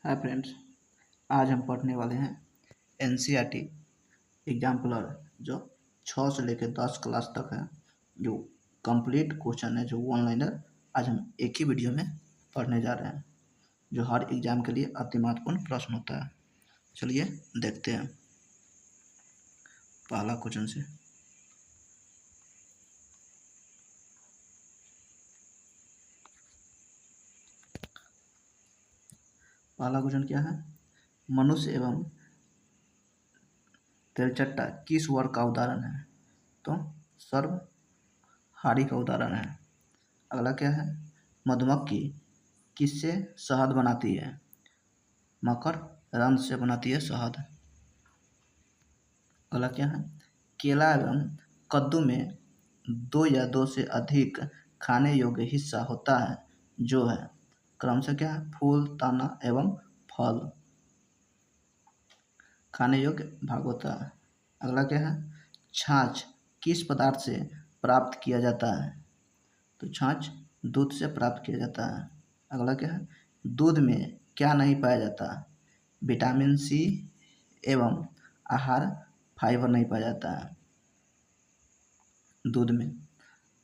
Hi friends, आज हम पढ़ने वाले हैं एनसीईआरटी एग्जाम्पलर जो 6 से लेकर 10 क्लास तक है। जो कंप्लीट क्वेश्चन है, जो वन लाइनर, आज हम एक ही वीडियो में पढ़ने जा रहे हैं, जो हर एग्जाम के लिए अति महत्वपूर्ण प्रश्न होता है। चलिए देखते हैं पहला क्वेश्चन से। पहला क्वेश्चन क्या है? मनुष्य एवं तेलचट्टा किस वर्ग का उदाहरण है? तो सर्वहारी का उदाहरण है। अगला क्या है? मधुमक्खी किससे शहद बनाती है? मकर रंध्र से बनाती है शहद। अगला क्या है? केला एवं कद्दू में 2 या 2 से अधिक खाने योग्य हिस्सा होता है, जो है क्रमशः क्या है? फूल, तना एवं फल। खाने योग्य भाग होता है। अगला क्या है? छाछ किस पदार्थ से प्राप्त किया जाता है? तो छाछ दूध से प्राप्त किया जाता है। अगला क्या है? दूध में क्या नहीं पाया जाता? विटामिन सी एवं आहार फाइबर नहीं पाया जाता है दूध में।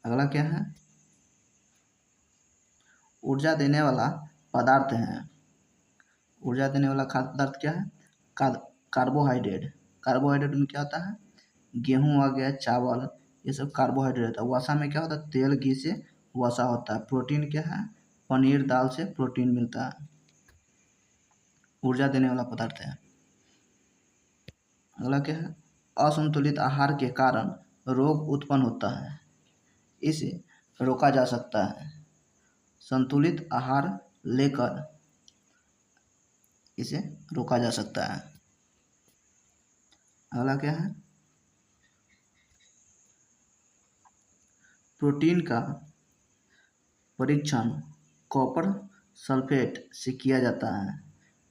अगला क्या है? ऊर्जा देने वाला पदार्थ है। ऊर्जा देने वाला खाद्य पदार्थ क्या है? कार्बोहाइड्रेट। कार्बोहाइड्रेट में क्या होता है? गेहूँ आ गया, चावल, ये सब कार्बोहाइड्रेट होता है। वसा में क्या होता है? तेल, घी से वसा होता है। प्रोटीन क्या है? पनीर, दाल से प्रोटीन मिलता है। ऊर्जा देने वाला पदार्थ है। अगला क्या है? असंतुलित आहार के कारण रोग उत्पन्न होता है, इसे रोका जा सकता है। संतुलित आहार लेकर इसे रोका जा सकता है। अगला क्या है? प्रोटीन का परीक्षण कॉपर सल्फेट से किया जाता है।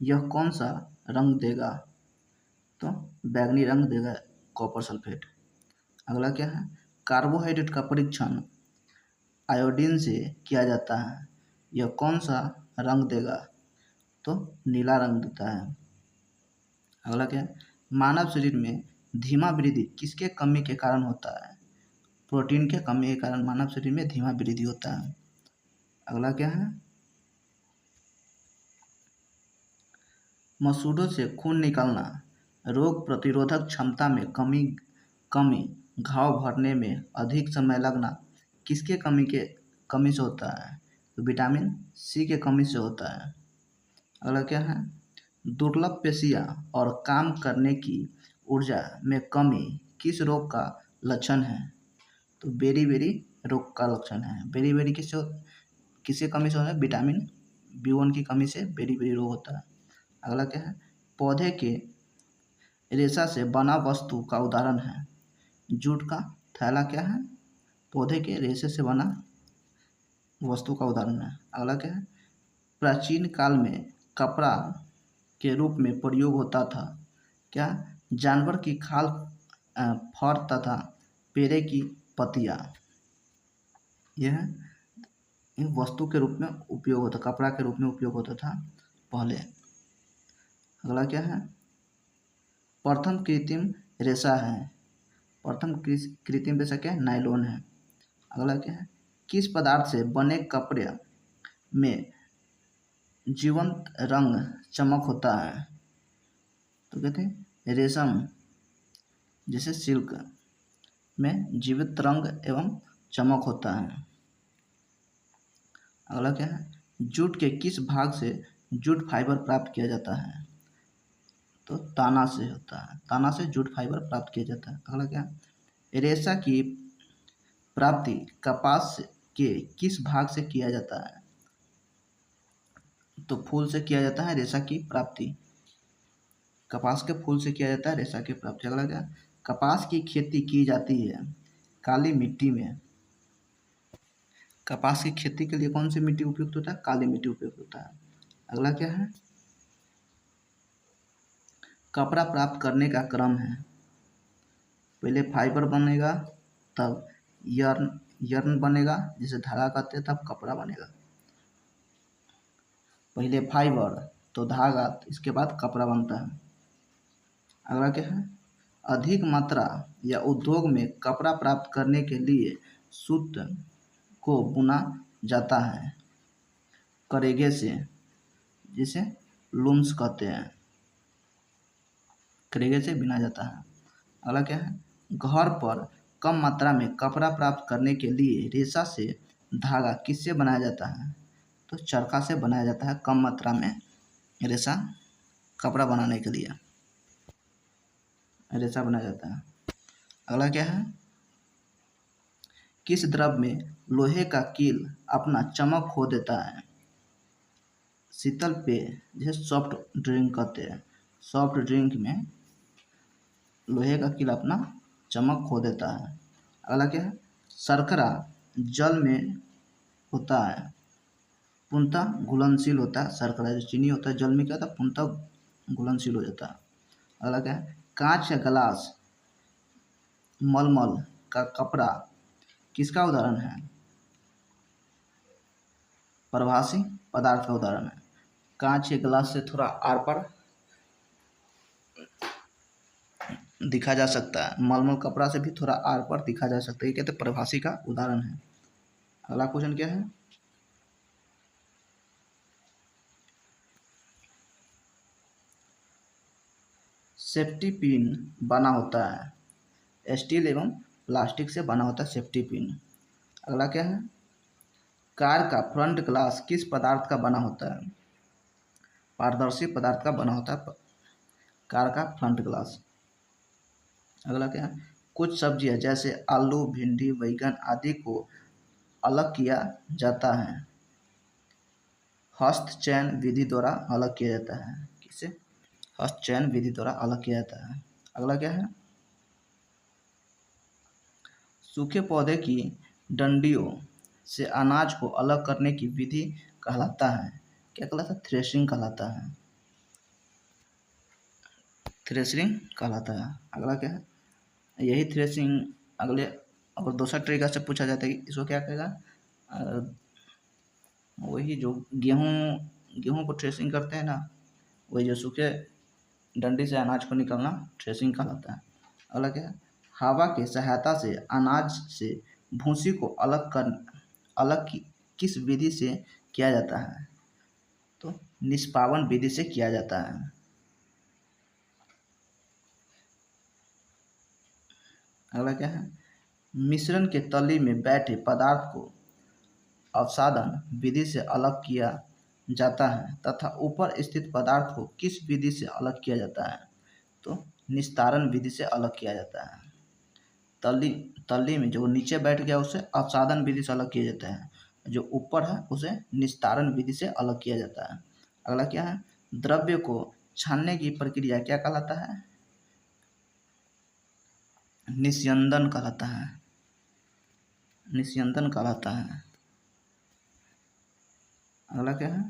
यह कौन सा रंग देगा? तो बैंगनी रंग देगा कॉपर सल्फेट। अगला क्या है? कार्बोहाइड्रेट का परीक्षण आयोडीन से किया जाता है। यह कौन सा रंग देगा? तो नीला रंग देता है। अगला क्या है? मानव शरीर में धीमा वृद्धि किसके कमी के कारण होता है? प्रोटीन के कमी के कारण मानव शरीर में धीमा वृद्धि होता है। अगला क्या है? मसूड़ों से खून निकलना, रोग प्रतिरोधक क्षमता में कमी, घाव भरने में अधिक समय लगना किसके कमी से होता है? तो विटामिन सी के कमी से होता है। अगला क्या है? दुर्लभ पेशियां और काम करने की ऊर्जा में कमी किस रोग का लक्षण है? तो बेरी रोग का लक्षण है। बेरी किसके कमी से होता है? विटामिन B1 की कमी से बेरी रोग होता है। अगला क्या है? पौधे के रेशा से बना वस्तु का उदाहरण है। जूट का थैला क्या है? पौधे के रेशे से बना वस्तु का उदाहरण है। अगला क्या है? प्राचीन काल में कपड़ा के रूप में प्रयोग होता था। क्या? जानवर की खाल, फर तथा पेड़े की पत्तियां। यह वस्तु के रूप में उपयोग होता, कपड़ा के रूप में उपयोग होता था पहले। अगला क्या है? प्रथम कृत्रिम रेशा है। प्रथम कृत्रिम रेशा क्या है? नायलॉन है। अगला क्या है? किस पदार्थ से बने कपड़े में जीवंत रंग चमक होता है? तो कहते हैं रेशम, जैसे सिल्क में जीवित रंग एवं चमक होता है। अगला क्या है? जूट के किस भाग से जूट फाइबर प्राप्त किया जाता है? तो ताना से होता है। ताना से जूट फाइबर प्राप्त किया जाता है। अगला क्या है? रेशा की प्राप्ति कपास के किस भाग से किया जाता है? तो फूल से किया जाता है रेशा की प्राप्ति। कपास के फूल से किया जाता है रेशा की प्राप्ति। अगला क्या? कपास की खेती की जाती है काली मिट्टी में। कपास की खेती के लिए कौन सी मिट्टी उपयुक्त होता है? काली मिट्टी उपयुक्त होता है। अगला क्या है? कपड़ा प्राप्त करने का क्रम है। पहले फाइबर बनेगा, तब यर्न बनेगा, जिसे धागा कहते हैं, तब कपड़ा बनेगा। पहले फाइबर, तो धागा, इसके बाद कपड़ा बनता है। अगला क्या है, अधिक मात्रा या उद्योग में कपड़ा प्राप्त करने के लिए सूत को बुना जाता है करेगे से, जिसे लूम्स कहते हैं, करेगे से बिना जाता है। अगला क्या है, घर पर कम मात्रा में कपड़ा प्राप्त करने के लिए रेशा से धागा किससे बनाया जाता है, तो चरखा से बनाया जाता है कम मात्रा में रेशा कपड़ा बनाने के लिए रेशा बनाया जाता है। अगला क्या है, किस द्रव में लोहे का कील अपना चमक खो देता है, शीतल पेय जिसे सॉफ्ट ड्रिंक कहते हैं, सॉफ्ट ड्रिंक में लोहे का कील अपना चमक खो देता है। अगला क्या है, शर्करा जल में होता है पूर्णतः घुलनशील होता है, शर्करा जो चीनी होता है जल में क्या होता है पूर्णतः घुलनशील हो जाता है। अगला क्या है, कांच या ग्लास मलमल का कपड़ा किसका उदाहरण है, प्रवासी पदार्थ का उदाहरण है। कांच के गिलास से थोड़ा आर पार दिखा जा सकता है, मलमल कपड़ा से भी थोड़ा आर पार दिखा जा सकता है, ये कहते हैं प्रवासी का उदाहरण है। अगला क्वेश्चन क्या है, सेफ्टी पिन बना होता है स्टील एवं प्लास्टिक से बना होता है सेफ्टी पिन। अगला क्या है, कार का फ्रंट ग्लास किस पदार्थ का बना होता है, पारदर्शी पदार्थ का बना होता है कार का फ्रंट ग्लास। अगला क्या है, कुछ सब्जियां जैसे आलू भिंडी बैगन आदि को अलग किया जाता है हस्तचयन विधि द्वारा अलग किया जाता है, किसे, हस्तचयन विधि द्वारा अलग किया जाता है। अगला क्या है, सूखे पौधे की डंडियों से अनाज को अलग करने की विधि कहलाता है, क्या कहलाता है, थ्रेशिंग कहलाता है, थ्रेशिंग कहलाता है। अगला क्या है, यही थ्रेशिंग अगले अगर दूसरा तरीका से पूछा जाता है इसको क्या कहेगा, वही जो गेहूँ को थ्रेशिंग करते हैं ना, वही जो सूखे डंडी से अनाज को निकालना थ्रेशिंग कहलाता है। अगला क्या है, हवा की सहायता से अनाज से भूसी को किस विधि से किया जाता है, तो निष्पावन विधि से किया जाता है। अगला क्या है, मिश्रण के तली में बैठे पदार्थ को अवसादन विधि से अलग किया जाता है तथा ऊपर स्थित पदार्थ को किस विधि से अलग किया जाता है, तो निस्तारण विधि से अलग किया जाता है। तली में जो नीचे बैठ गया उसे अवसादन विधि से अलग किया जाता है, जो ऊपर है उसे निस्तारण विधि से अलग किया जाता है। अगला क्या है, द्रव्य को छानने की प्रक्रिया क्या कहलाता है, निस्यंदन कहलाता है, निस्यंदन कहलाता है। अगला क्या है,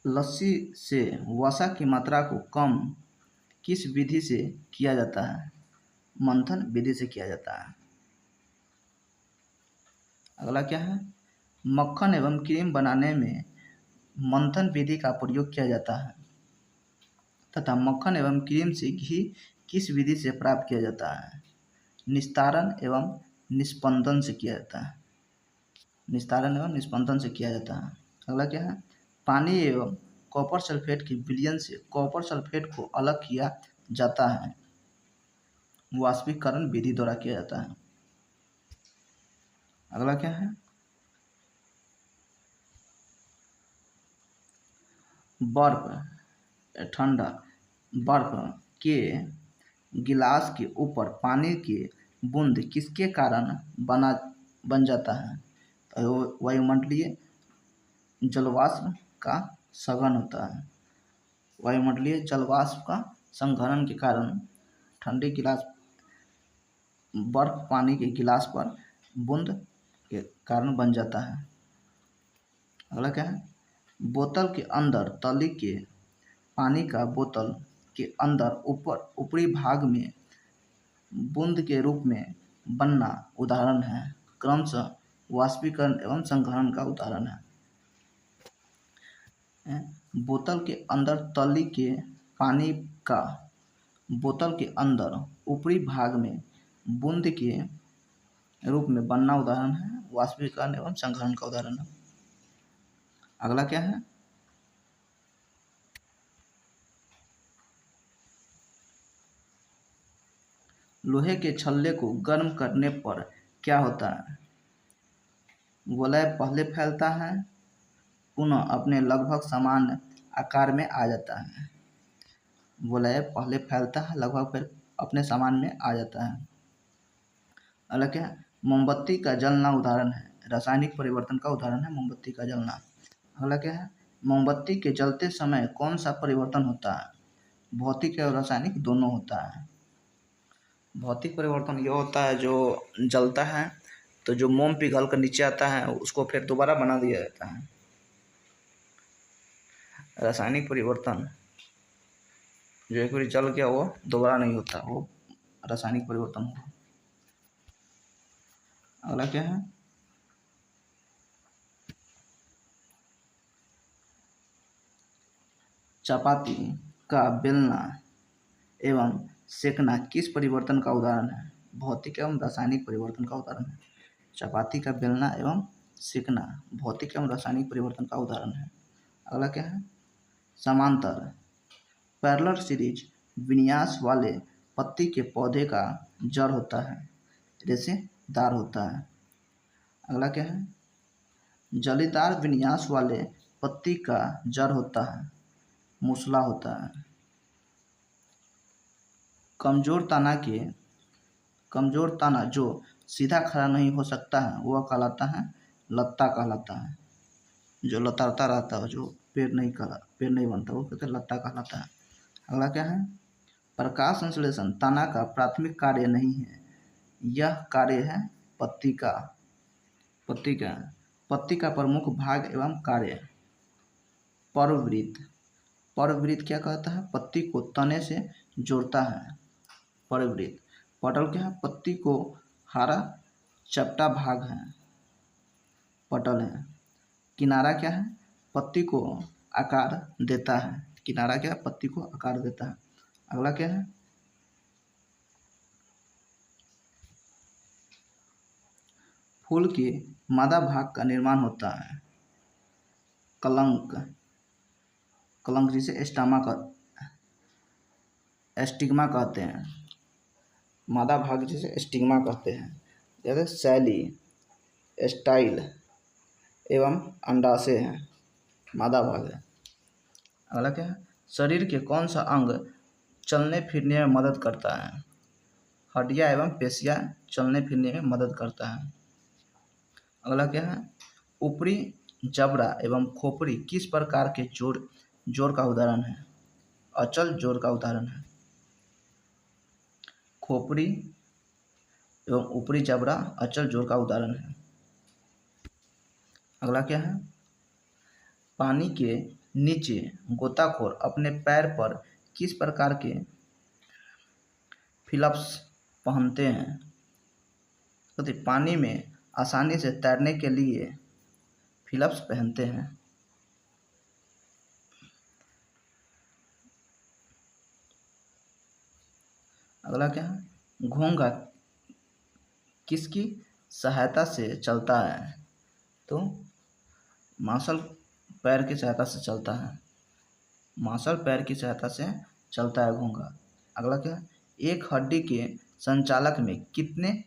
लस्सी से वसा की मात्रा को कम किस विधि से किया जाता है, मंथन विधि से किया जाता है। अगला क्या है, मक्खन एवं क्रीम बनाने में मंथन विधि का प्रयोग किया जाता है तथा मक्खन एवं क्रीम से घी किस विधि से प्राप्त किया जाता है, निस्तारण एवं निस्पंदन से किया जाता है, निस्तारण एवं निस्पंदन से किया जाता है। अगला क्या है, पानी एवं कॉपर सल्फेट के विलयन से कॉपर सल्फेट को अलग किया जाता है, वाष्पीकरण विधि द्वारा किया जाता है। अगला क्या है, ठंडा बर्फ के गिलास के ऊपर पानी की बूंद किसके कारण बन जाता है, तो वायुमंडलीय जलवाष्प का सघन होता है, वायुमंडलीय जलवाष्प का संघनन के कारण ठंडे गिलास बर्फ पानी के गिलास पर बूंद के कारण बन जाता है। अगला क्या है, बोतल के अंदर तली के पानी का बोतल के अंदर ऊपरी भाग में बूंद के रूप में बनना उदाहरण है क्रमशः वाष्पीकरण एवं संघनन का उदाहरण है। बोतल के अंदर तली के पानी का बोतल के अंदर ऊपरी भाग में बूंद के रूप में बनना उदाहरण है, वाष्पीकरण एवं संघनन का उदाहरण है। अगला क्या है? लोहे के छल्ले को गर्म करने पर क्या होता है? वलय पहले फैलता है, पुनः अपने लगभग समान आकार में आ जाता है। वलय पहले फैलता है, लगभग फिर अपने समान में आ जाता है। अगला क्या है? मोमबत्ती का जलना उदाहरण है, रासायनिक परिवर्तन का उदाहरण है मोमबत्ती का जलना। अगला क्या है? मोमबत्ती के जलते समय कौन सा परिवर्तन होता है? भौतिक और रासायनिक दोनों होता है। भौतिक परिवर्तन यह होता है जो जलता है तो जो मोम पिघल कर नीचे आता है उसको फिर दोबारा बना दिया जाता है। रासायनिक परिवर्तन जो एक बार जल गया वो दोबारा नहीं होता, वो रासायनिक परिवर्तन होगा। अगला क्या है? चपाती का बेलना एवं सेकना किस परिवर्तन का उदाहरण है? भौतिक एवं रासायनिक परिवर्तन का उदाहरण है। चपाती का बेलना एवं सेकना भौतिक एवं रासायनिक परिवर्तन का उदाहरण है। अगला क्या है? समांतर पैरेलल सीरीज विन्यास वाले पत्ती के पौधे का जड़ होता है, रेशेदार होता है। अगला क्या है? जलीदार विन्यास वाले पत्ती का जड़ होता है, मूसला होता है। कमजोर तना जो सीधा खड़ा नहीं हो सकता है वह कहलाता है लत्ता कहलाता है। जो लताड़ता रहता है, जो पेड़ नहीं बनता, वो कहते हैं लत्ता कहलाता है। अगला क्या है? प्रकाश संश्लेषण तना का प्राथमिक कार्य नहीं है, यह कार्य है पत्ती का प्रमुख भाग एवं कार्य। परवृत्त क्या कहता है? पत्ती को तने से जोड़ता है, परवृत्त। पटल क्या है? पत्ती को हरा चपटा भाग है, पटल है। किनारा क्या है? पत्ती को आकार देता है, किनारा क्या है? पत्ती को आकार देता है। अगला क्या है? फूल के मादा भाग का निर्माण होता है कलंक जिसे एस्टिग्मा कहते हैं। मादा भाग जिसे एस्टिग्मा कहते हैं। जैसे शैली, स्टाइल एवं अंडाशय है, मादा भाग है। अगला क्या है? शरीर के कौन सा अंग चलने फिरने में मदद करता है? हड्डियाँ एवं पेशियाँ चलने फिरने में मदद करता है। अगला क्या है? ऊपरी जबड़ा एवं खोपड़ी किस प्रकार के जोड़ का उदाहरण है? अचल जोड़ का उदाहरण है। खोपड़ी एवं ऊपरी जबड़ा अचल जोड़ का उदाहरण है। अगला क्या है? पानी के नीचे गोताखोर अपने पैर पर किस प्रकार के फिलप्स पहनते हैं? तो पानी में आसानी से तैरने के लिए फिलप्स पहनते हैं। अगला क्या है? घोंघा किसकी सहायता से चलता है? तो मांसल पैर की सहायता से चलता है, मांसल पैर की सहायता से चलता है घोंघा। अगला क्या है? एक हड्डी के संचालक में कितने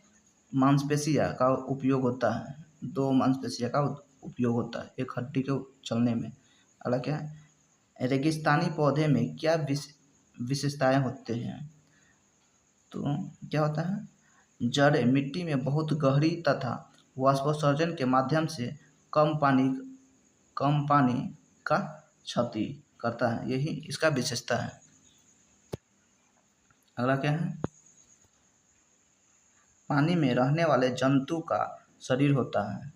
मांसपेशियां का उपयोग होता है? 2 मांसपेशियां का उपयोग होता है एक हड्डी के चलने में। अगला क्या है? रेगिस्तानी पौधे में क्या विशेषताएं होते हैं? तो क्या होता है? जड़ें मिट्टी में बहुत गहरी तथा वाष्पोत्सर्जन के माध्यम से कम पानी का क्षति करता है, यही इसका विशेषता है। अगला क्या है? पानी में रहने वाले जंतु का शरीर होता है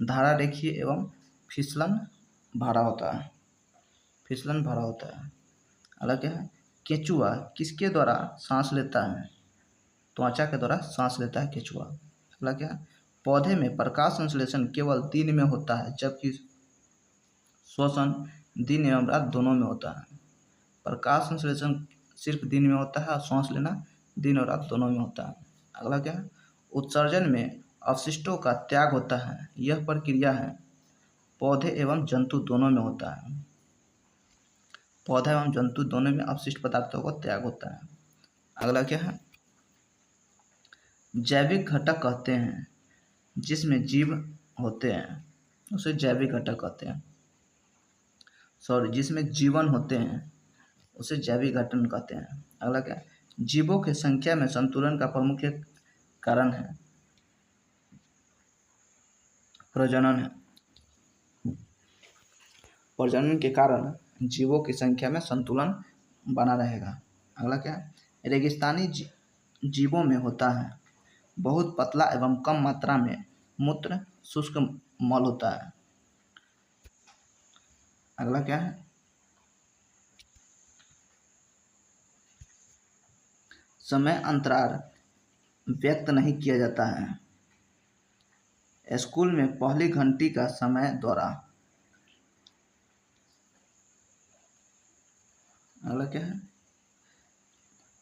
धारा रेखीय एवं फिसलन भरा होता है, अगला क्या है? केंचुआ किसके द्वारा सांस लेता है? त्वचा के द्वारा सांस लेता है केंचुआ। अगला क्या है? पौधे में प्रकाश संश्लेषण केवल दिन में होता है, जबकि श्वसन दिन एवं रात दोनों में होता है। प्रकाश संश्लेषण सिर्फ दिन में होता है और सांस लेना दिन और रात दोनों में होता है। अगला क्या है? उत्सर्जन में अवशिष्टों का त्याग होता है। यह प्रक्रिया है पौधे एवं जंतु दोनों में होता है। पौधा एवं जंतु दोनों में अपशिष्ट पदार्थों का त्याग होता है। अगला क्या है? जैविक घटक कहते हैं जिसमें जीव होते हैं उसे जैविक घटक कहते हैं। जिसमें जीवन होते हैं उसे जैविक घटक कहते हैं। अगला क्या है? जीवों की संख्या में संतुलन का प्रमुख कारण है प्रजनन है। प्रजनन के कारण जीवों की संख्या में संतुलन बना रहेगा। अगला क्या है? रेगिस्तानी जीवों में होता है बहुत पतला एवं कम मात्रा में मूत्र शुष्क मल होता है। अगला क्या है? समय अंतराल व्यक्त नहीं किया जाता है। स्कूल में पहली घंटी का समय द्वारा। अगला क्या है?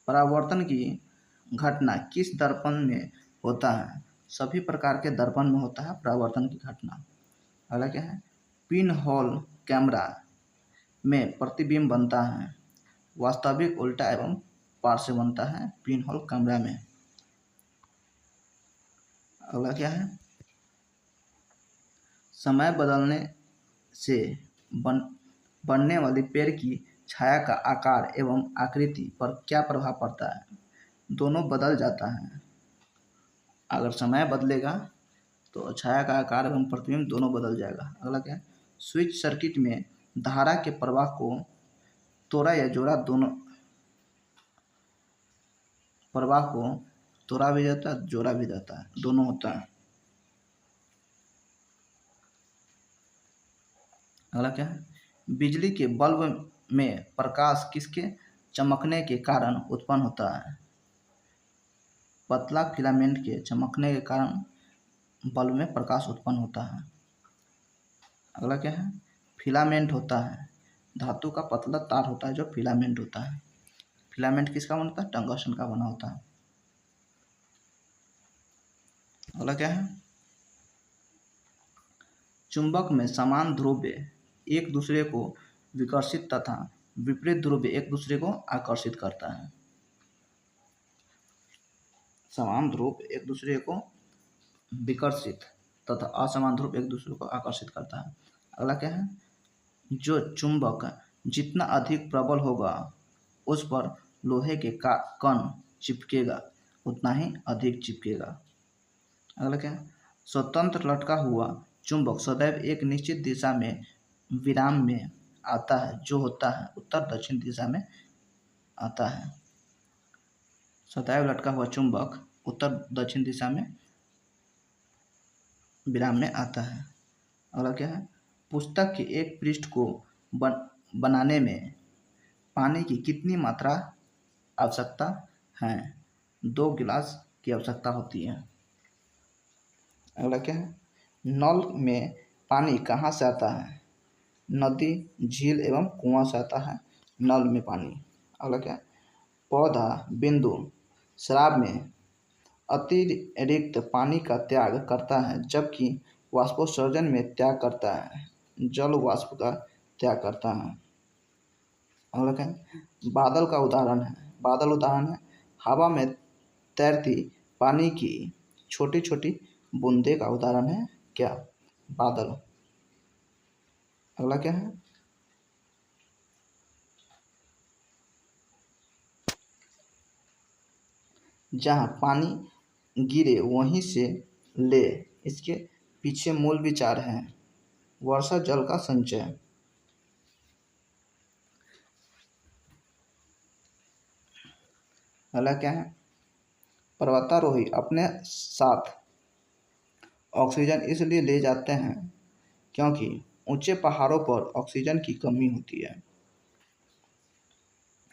परावर्तन की घटना किस दर्पण में होता है? सभी प्रकार के दर्पण में होता है परावर्तन की घटना। अगला क्या है? पिन होल कैमरा में प्रतिबिंब बनता है। वास्तविक उल्टा एवं पार्श्व बनता है पिन होल कैमरा में। अगला क्या है? समय बदलने से बनने वाली पेड़ की छाया का आकार एवं आकृति पर क्या प्रभाव पड़ता है? दोनों बदल जाता है। अगर समय बदलेगा तो छाया का आकार एवं प्रतिबिंब दोनों बदल जाएगा। अगला क्या है? स्विच सर्किट में धारा के प्रवाह को तोड़ा या जोड़ा दोनों प्रवाह को तोड़ा भी जाता है जोड़ा भी जाता है दोनों होता है। अगला क्या है? बिजली के बल्ब में प्रकाश किसके चमकने के कारण उत्पन्न होता है? पतला फिलामेंट के चमकने के कारण बल्ब में प्रकाश उत्पन्न होता है। अगला क्या है? फिलामेंट होता है धातु का पतला तार होता है जो फिलामेंट होता है। फिलामेंट किसका बना होता है? टंगस्टन का बना होता है। अगला क्या है? चुंबक में समान ध्रुव्य एक दूसरे को विकर्षित तथा विपरीत ध्रुव्य एक दूसरे को आकर्षित करता है। समान ध्रुव एक दूसरे को विकर्षित तथा असमान ध्रुव एक दूसरे को आकर्षित करता है। अगला क्या है? जो चुंबक जितना अधिक प्रबल होगा उस पर लोहे के कण चिपकेगा उतना ही अधिक चिपकेगा। अगला क्या है? स्वतंत्र लटका हुआ चुंबक सदैव एक निश्चित दिशा में विराम में आता है जो होता है उत्तर दक्षिण दिशा में आता है। सदैव लटका हुआ चुंबक उत्तर दक्षिण दिशा में विराम में आता है। अगला क्या है? पुस्तक के एक पृष्ठ को बनाने में पानी की कितनी मात्रा आवश्यकता है? 2 गिलास की आवश्यकता होती है। अगला क्या है? नल में पानी कहाँ से आता है? नदी झील एवं कुआं से आता है नल में पानी। अगला क्या है? पौधा बिंदु स्राव में अतिरिक्त पानी का त्याग करता है जबकि वाष्पोत्सर्जन में त्याग करता है जल वाष्प का त्याग करता है। अगला क्या है? बादल का उदाहरण है बादल उदाहरण है हवा में तैरती पानी की छोटी छोटी बूंदे का उदाहरण है क्या? बादल। अगला क्या है? जहाँ पानी गिरे वहीं से ले इसके पीछे मूल विचार है वर्षा जल का संचय। अगला क्या है? पर्वतारोही अपने साथ ऑक्सीजन इसलिए ले जाते हैं क्योंकि ऊंचे पहाड़ों पर ऑक्सीजन की कमी होती है।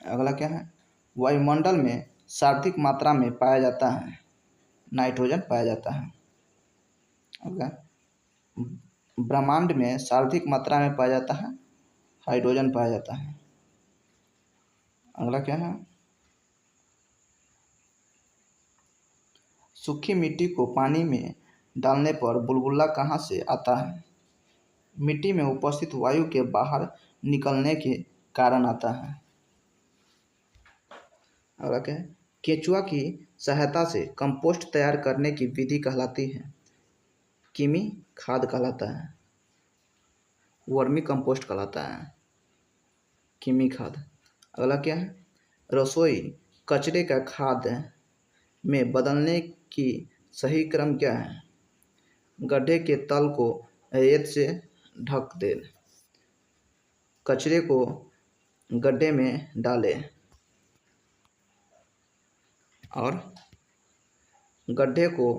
अगला क्या है? वायुमंडल में सर्वाधिक मात्रा में पाया जाता है नाइट्रोजन पाया जाता है। अगला, ब्रह्मांड में सर्वाधिक मात्रा में पाया जाता है हाइड्रोजन पाया जाता है। अगला क्या है, सूखी मिट्टी को पानी में डालने पर बुलबुला कहाँ से आता है? मिट्टी में उपस्थित वायु के बाहर निकलने के कारण आता है। अगला क्या है, केंचुआ की सहायता से कंपोस्ट तैयार करने की विधि कहलाती है? कृमि खाद कहलाता है, वर्मी कंपोस्ट कहलाता है, कृमि खाद। अगला क्या है, रसोई कचरे का खाद में बदलने की सही क्रम क्या है? गड्ढे के तल को रेत से ढक दे, कचरे को गड्ढे में डालें और गड्ढे को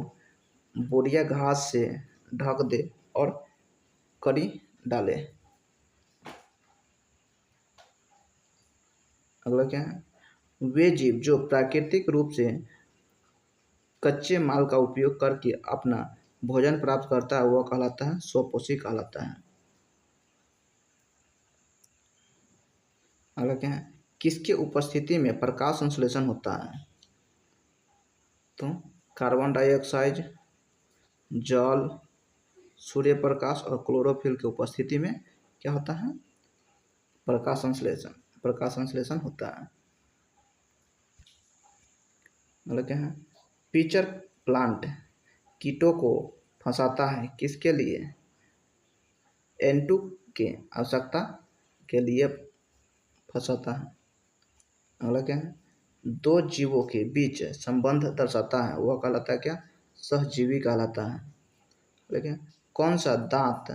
बोरिया घास से ढक दे और कड़ी डालें। अगला क्या है, वे जीव जो प्राकृतिक रूप से कच्चे माल का उपयोग करके अपना भोजन प्राप्त करता है वह कहलाता है स्वपोषी कहलाता है। अगला क्या है, किसके उपस्थिति में प्रकाश संश्लेषण होता है? तो कार्बन डाइऑक्साइड, जल, सूर्य प्रकाश और क्लोरोफिल की उपस्थिति में क्या होता है? प्रकाश संश्लेषण होता है। मतलब क्या है, पिचर प्लांट कीटों को फंसाता है किसके लिए? N2 के आवश्यकता के लिए फंसाता है। अगला क्या है, दो जीवों के बीच संबंध दर्शाता है वह कहलाता है क्या? सहजीवी कहलाता है। लेकिन कौन सा दांत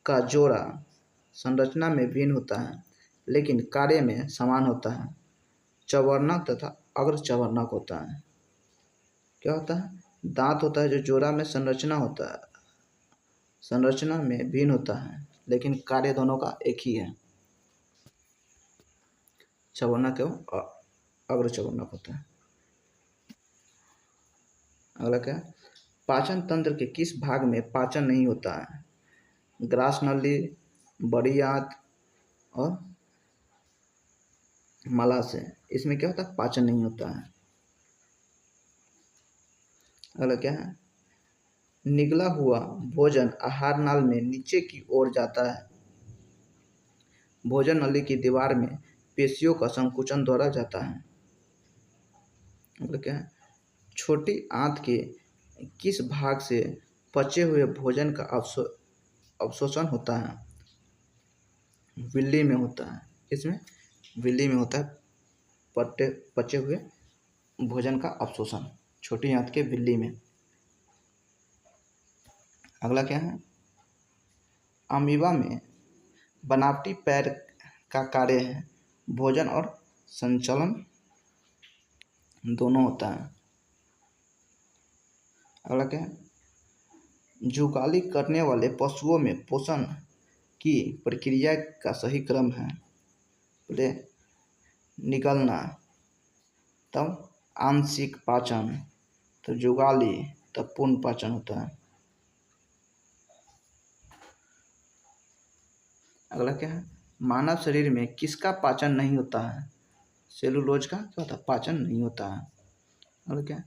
का जोड़ा संरचना में भिन्न होता है लेकिन कार्य में समान होता है? चवर्णक तथा अग्र चवर्णक होता है। क्या होता है? दांत होता है जो जोड़ा में संरचना होता है, संरचना में भिन्न होता है लेकिन कार्य दोनों का एक ही है। चवर्णक एवं अग्र चवर्णक होता है। अगला क्या, पाचन तंत्र के किस भाग में पाचन नहीं होता है? ग्रास नली, बड़ी आंत और मलाशय, इसमें क्या होता है? पाचन नहीं होता है। अगला क्या है, निगला हुआ भोजन आहार नाल में नीचे की ओर जाता है, भोजन नली की दीवार में पेशियों का संकुचन द्वारा जाता है। अगला क्या है, छोटी आंत के किस भाग से पचे हुए भोजन का अवशोषण होता है? विल्ली में होता है। इसमें विल्ली में होता है पचे हुए भोजन का अवशोषण, छोटी आंत के विल्ली में। अगला क्या है, अमीबा में बनावटी पैर का कार्य है भोजन और संचलन दोनों होता है। अगला क्या है, जुगाली करने वाले पशुओं में पोषण की प्रक्रिया का सही क्रम है? पहले निगलना, तब आंशिक पाचन, तब जुगाली, तब पूर्ण पाचन होता है। अगला क्या है, मानव शरीर में किसका पाचन नहीं होता है? सेलुलोज का क्या होता है? पाचन नहीं होता है। अगला क्या है,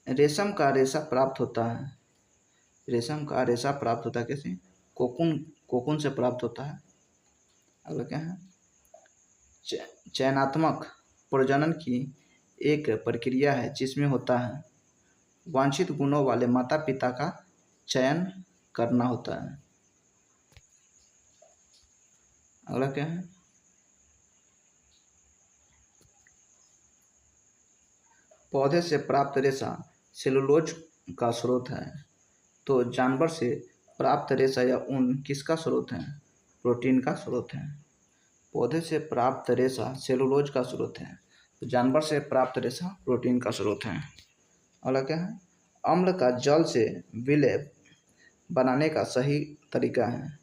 रेशम का रेशा प्राप्त होता है, रेशम का रेशा प्राप्त होता है कैसे? कोकून से प्राप्त होता है। अगला क्या है, चयनात्मक प्रजनन की एक प्रक्रिया है जिसमें होता है वांछित गुणों वाले माता पिता का चयन करना होता है। अगला क्या है, पौधे से प्राप्त रेशा सेलुलोज का स्रोत है, तो जानवर से प्राप्त रेशा या ऊन किसका स्रोत है? प्रोटीन का स्रोत है। पौधे से प्राप्त रेशा सेलुलोज का स्रोत है, तो जानवर से प्राप्त रेशा प्रोटीन का स्रोत है। अगला क्या है, अम्ल का जल से विलय बनाने का सही तरीका है?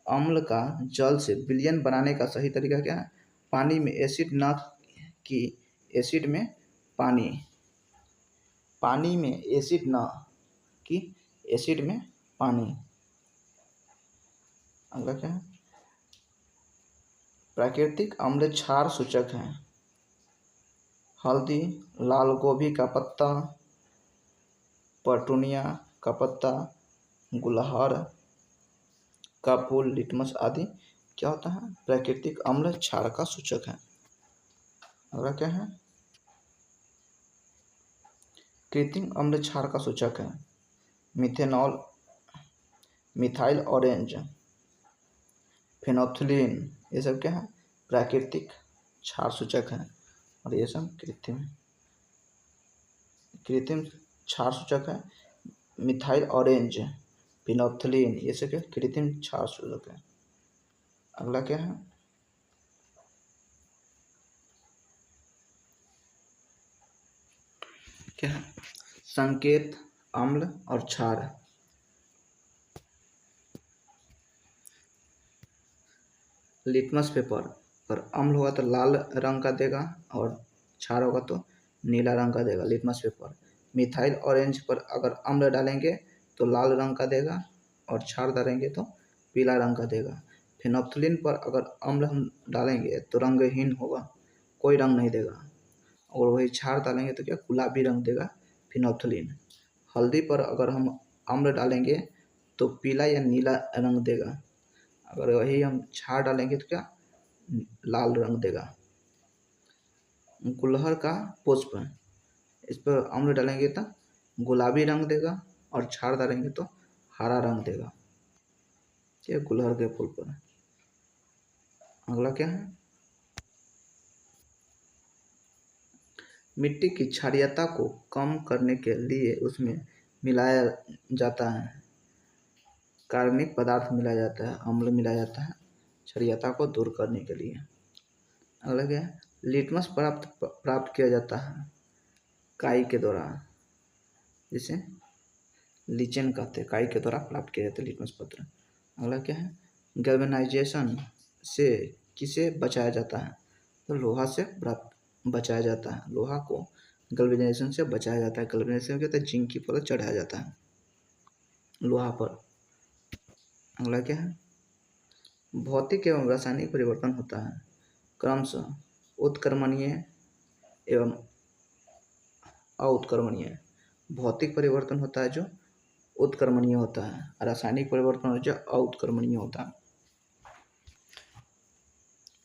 अम्ल का जल से विलयन बनाने का सही तरीका क्या है? पानी में एसिड न कि एसिड में पानी, पानी में एसिड न कि एसिड में पानी। अगला क्या है? प्राकृतिक अम्ल क्षार सूचक है। हल्दी, लाल गोभी का पत्ता, पटुनिया का पत्ता, गुलहड़ का फूल, लिटमस आदि क्या होता है? प्राकृतिक अम्ल क्षार का सूचक है। अगला क्या है? कृत्रिम अम्ल क्षार का सूचक है। मिथेनॉल, मिथाइल ऑरेंज, फेनोल्फथालीन, ये सब क्या है? प्राकृतिक क्षार सूचक है और ये सब कृत्रिम क्षार सूचक है। मिथाइल ऑरेंज, फेनोल्फथालीन, ये सब क्या? कृत्रिम क्षार सूचक है। अगला क्या है? क्या है? संकेत अम्ल और क्षार। लिटमस पेपर पर अम्ल होगा तो लाल रंग का देगा और क्षार होगा तो नीला रंग का देगा लिटमस पेपर। मिथाइल ऑरेंज पर अगर अम्ल डालेंगे तो लाल रंग का देगा और क्षार डालेंगे तो पीला रंग का देगा। फेनोल्फथालीन पर अगर अम्ल हम डालेंगे तो रंगहीन होगा, कोई रंग नहीं देगा, और वही क्षार डालेंगे तो क्या? गुलाबी रंग देगा फेनोल्फथालीन। हल्दी पर अगर हम अम्ल डालेंगे तो पीला या नीला रंग देगा, अगर वही हम क्षार डालेंगे तो क्या? लाल रंग देगा। गुलहड़ का पुष्प, इस पर अम्ल डालेंगे तो गुलाबी रंग देगा और क्षार डालेंगे तो हरा रंग देगा। क्या? गुलहड़ के फूल पर। अगला क्या है? मिट्टी की क्षारीयता को कम करने के लिए उसमें मिलाया जाता है कार्बनिक पदार्थ, मिलाया जाता है अम्ल, मिलाया जाता है क्षारीयता को दूर करने के लिए। अगला क्या है? लिटमस प्राप्त किया जाता है काई के द्वारा, जिसे लीचेन कहते हैं, काई के द्वारा प्राप्त किया जाता है लिटमस पत्र। अगला क्या है? गैल्वेनाइजेशन से किसे बचाया जाता है? तो लोहा से बचाया जाता है, लोहा को गैल्वेनाइजेशन से बचाया जाता है। गैल्वेनाइजेशन कहते हैं जिंक की परत चढ़ाया जाता है लोहा पर। अगला क्या है? भौतिक एवं रासायनिक परिवर्तन होता है क्रमशः उत्क्रमणीय एवं अउत्क्रमणीय। भौतिक परिवर्तन होता है जो उत्क्रमणीय होता है, रासायनिक परिवर्तन जो अउत्क्रमणीय होता है,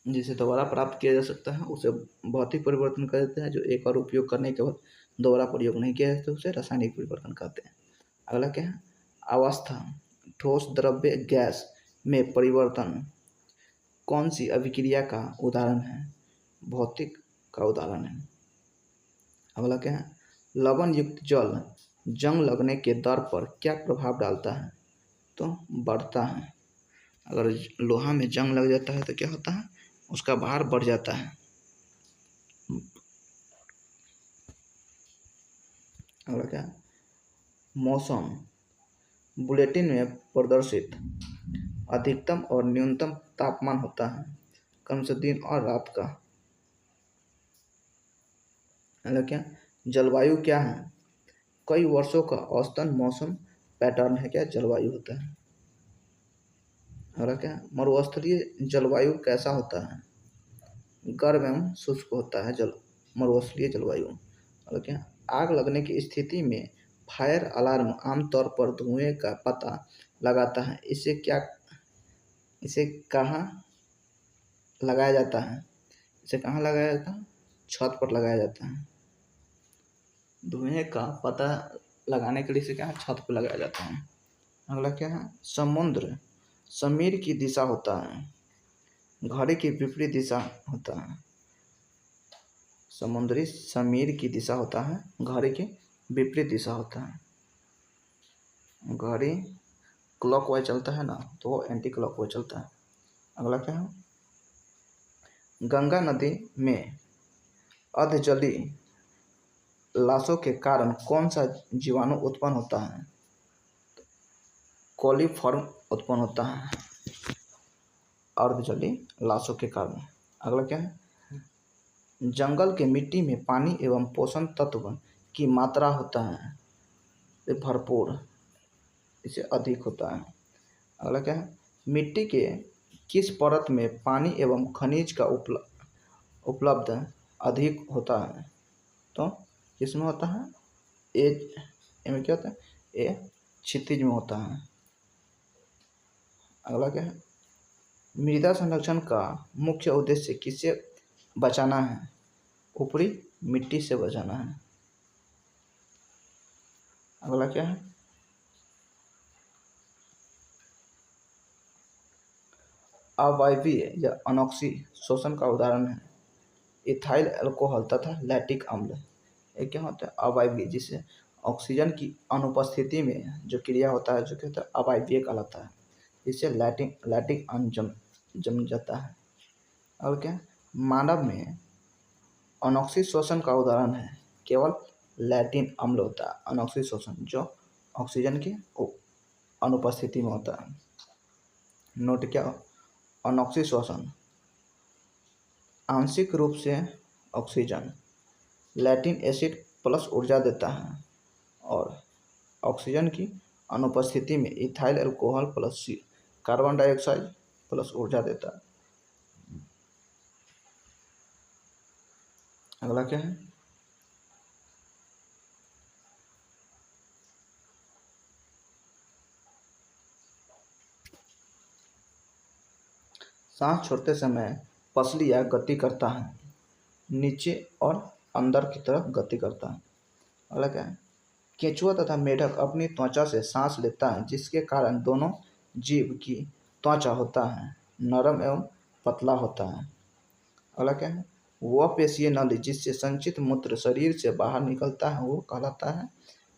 जिसे दोबारा प्राप्त किया जा सकता है उसे भौतिक परिवर्तन कहते हैं। जो एक बार उपयोग करने के बाद दोबारा प्रयोग नहीं किया जाता उसे रासायनिक परिवर्तन कहते हैं। अगला क्या है? अवस्था, ठोस, द्रव्य, गैस में परिवर्तन कौन सी अभिक्रिया का उदाहरण है? भौतिक का उदाहरण है। अगला क्या है? लवण युक्त जल जंग लगने के दर पर क्या प्रभाव डालता है? तो बढ़ता है। अगर लोहा में जंग लग जाता है तो क्या होता है? उसका भार बढ़ जाता है। अगला क्या है? मौसम बुलेटिन में प्रदर्शित अधिकतम और न्यूनतम तापमान होता है क्रमशः दिन और रात का। अगला क्या? जलवायु क्या है? कई वर्षों का औसतन मौसम पैटर्न है क्या? जलवायु होता है। अगला क्या? मरुस्थलीय जलवायु कैसा होता है? गर्म एवं शुष्क होता है मरुस्थलीय जलवायु। अगला क्या? आग लगने की स्थिति में फायर अलार्म आमतौर पर धुएं का पता लगाता है, इसे कहाँ लगाया जाता है? इसे कहाँ लगाया जाता है? छत पर लगाया जाता है। धुएं का पता लगाने के लिए इसे क्या है? छत पर लगाया जाता है। अगला क्या है? समुद्र समीर की दिशा होता है, घड़ी की विपरीत दिशा होता है। समुद्री समीर की दिशा होता है, घड़ी की विपरीत दिशा होता है। घड़ी क्लॉकवाइज चलता है ना, तो वो एंटी क्लॉकवाइज चलता है। अगला क्या है? गंगा नदी में अधजली लाशों के कारण कौन सा जीवाणु उत्पन्न होता है? कोलीफॉर्म उत्पन्न होता है अर्धजली लाशों के कारण। अगला क्या है? जंगल के मिट्टी में पानी एवं पोषण तत्व की मात्रा होता है भरपूर, इससे अधिक होता है। अगला क्या है, मिट्टी के किस परत में पानी एवं खनिज का उपलब्ध अधिक होता है? तो किसमें होता है? ए में क्या होता है? ए क्षितिज में होता है। अगला क्या है, मृदा संरक्षण का मुख्य उद्देश्य किससे बचाना है? ऊपरी मिट्टी से बचाना है। अगला क्या है, अवायवीय या अनोक्सी शोषण का उदाहरण है इथाइल अल्कोहल तथा लैक्टिक अम्ल। ये क्या होता है? अवायवीय, जिससे ऑक्सीजन की अनुपस्थिति में जो क्रिया होता है जो कहता है अवायवीय कहलाता है। इससे लैक्टिक अम्ल जम जाता है। और क्या, मानव में अनोक्सी शोषण का उदाहरण है केवल लैटिन अम्ल होता है अनोक्सी शोषण, जो ऑक्सीजन की अनुपस्थिति में होता है। नोट क्या, अनोक्सी शोषण आंशिक रूप से ऑक्सीजन लैटिन एसिड प्लस ऊर्जा देता है और ऑक्सीजन की अनुपस्थिति में ethyl alcohol plus carbon dioxide plus ऊर्जा देता है। अगला क्या है, सांस छोड़ते समय पसलियाँ गति करता है, नीचे और अंदर की तरफ गति करता है। अगला क्या है, केंचुआ तथा मेढक अपनी त्वचा से सांस लेता है जिसके कारण दोनों जीव की त्वचा होता है नरम एवं पतला होता है। अगला क्या है, वह पेशीय नली जिससे संचित मूत्र शरीर से बाहर निकलता है वो कहलाता है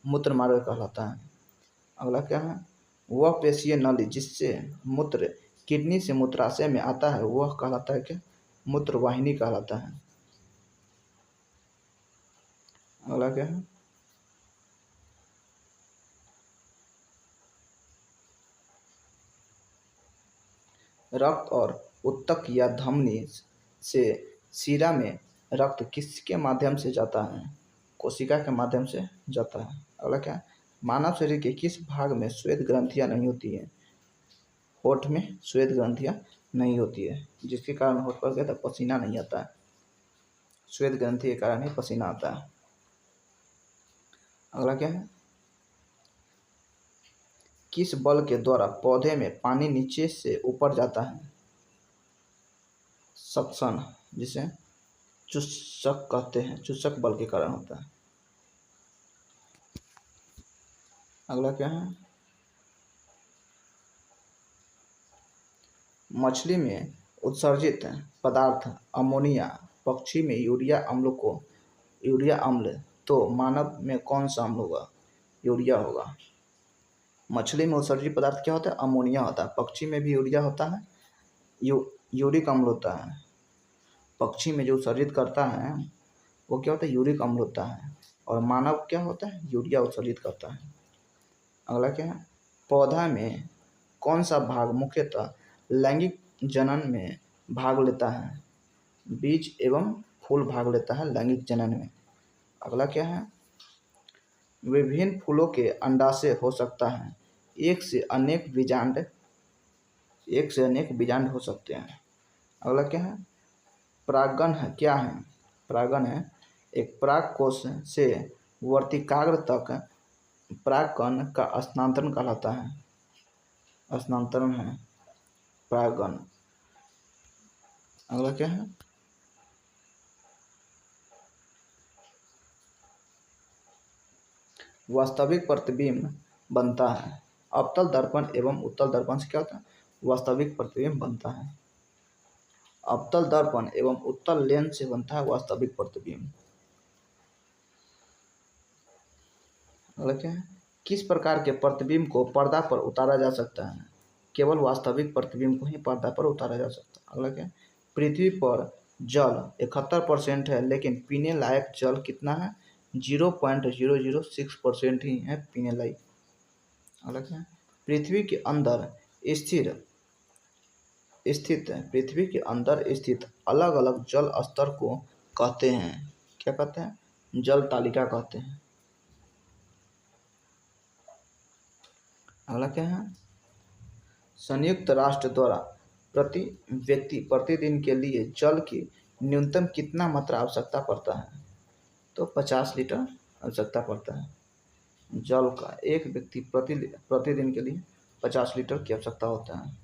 मूत्र मार्ग कहलाता है। अगला क्या है, वह पेशीय नली जिससे मूत्र किडनी से मूत्राशय में आता है वह कहलाता है क्या? मूत्रवाहिनी कहलाता है। अगला क्या है, रक्त और उत्तक या धमनी से शिरा में रक्त किसके माध्यम से जाता है? कोशिका के माध्यम से जाता है। अगला क्या है, मानव शरीर के किस भाग में श्वेत ग्रंथियां नहीं होती है? होठ में श्वेत ग्रंथियां नहीं होती है जिसके कारण होठ पर क्या पसीना नहीं आता है। श्वेत ग्रंथि के कारण ही पसीना आता है। अगला क्या है, किस बल के द्वारा पौधे में पानी नीचे से ऊपर जाता है? सक्शन, जिसे चुस्सक कहते हैं, चुस्सक बल के कारण होता है। अगला क्या है, मछली में उत्सर्जित पदार्थ अमोनिया, पक्षी में यूरिया अम्ल, तो मानव में कौन सा अम्ल होगा? यूरिया होगा। मछली में उत्सर्जित पदार्थ क्या होता है? अमोनिया होता है। पक्षी में भी यूरिया होता है, यूरिक अम्ल होता है। पक्षी में जो उत्सर्जित करता है वो क्या होता है? यूरिक अम्ल होता है। और मानव क्या होता है? यूरिया उत्सर्जित करता है। अगला क्या है, पौधा में कौन सा भाग मुख्यतः लैंगिक जनन में भाग लेता है? बीज एवं फूल भाग लेता है लैंगिक जनन में। अगला क्या है, विभिन्न फूलों के अंडाशय हो सकता है एक से अनेक बीजांड हो सकते हैं। अगला क्या है, परागण है क्या है? परागण है एक पराग कोश से वर्तिकाग्र तक परागकण का स्थानांतरण कहलाता है। स्थानांतरण है परागण। अगला क्या है, वास्तविक प्रतिबिंब बनता है अवतल दर्पण एवं उत्तल दर्पण से क्या होता है? वास्तविक प्रतिबिंब बनता है। अवतल दर्पण एवं उत्तल लेंस से बनता है वास्तविक प्रतिबिंब। अगला क्या है, किस प्रकार के प्रतिबिंब को पर्दा पर उतारा जा सकता है? केवल वास्तविक प्रतिबिंब को ही पर्दा पर उतारा जा सकता है। अगला क्या है, पृथ्वी पर जल 71% है लेकिन पीने लायक जल कितना है? 0.006% ही है पीने लायक। अगला क्या है, पृथ्वी के अंदर स्थित अलग अलग जल स्तर को कहते हैं क्या कहते हैं? जल तालिका कहते हैं। अगला क्या है, संयुक्त राष्ट्र द्वारा प्रति व्यक्ति प्रतिदिन के लिए जल की न्यूनतम कितना मात्रा आवश्यकता पड़ता है? तो 50 लीटर आवश्यकता पड़ता है। जल का एक व्यक्ति प्रतिदिन के लिए 50 लीटर की आवश्यकता होता है।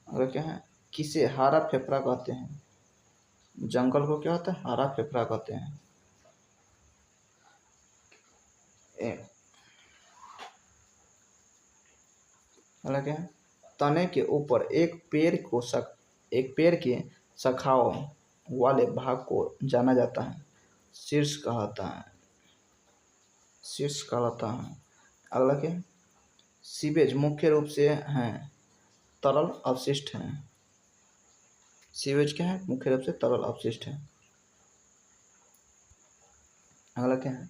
अगर क्या है, किसे हरा फेफड़ा कहते हैं? जंगल को क्या होता है, हरा फेफड़ा कहते हैं। अगला क्या है, तने के ऊपर एक पेड़ के शाखाओं वाले भाग को जाना जाता है, शीर्ष कहलाता है। अगला क्या है, सीवेज मुख्य रूप से हैं तरल अवशिष्ट हैं। सीवेज क्या है, मुख्य रूप से तरल अवशिष्ट है। अगला क्या है,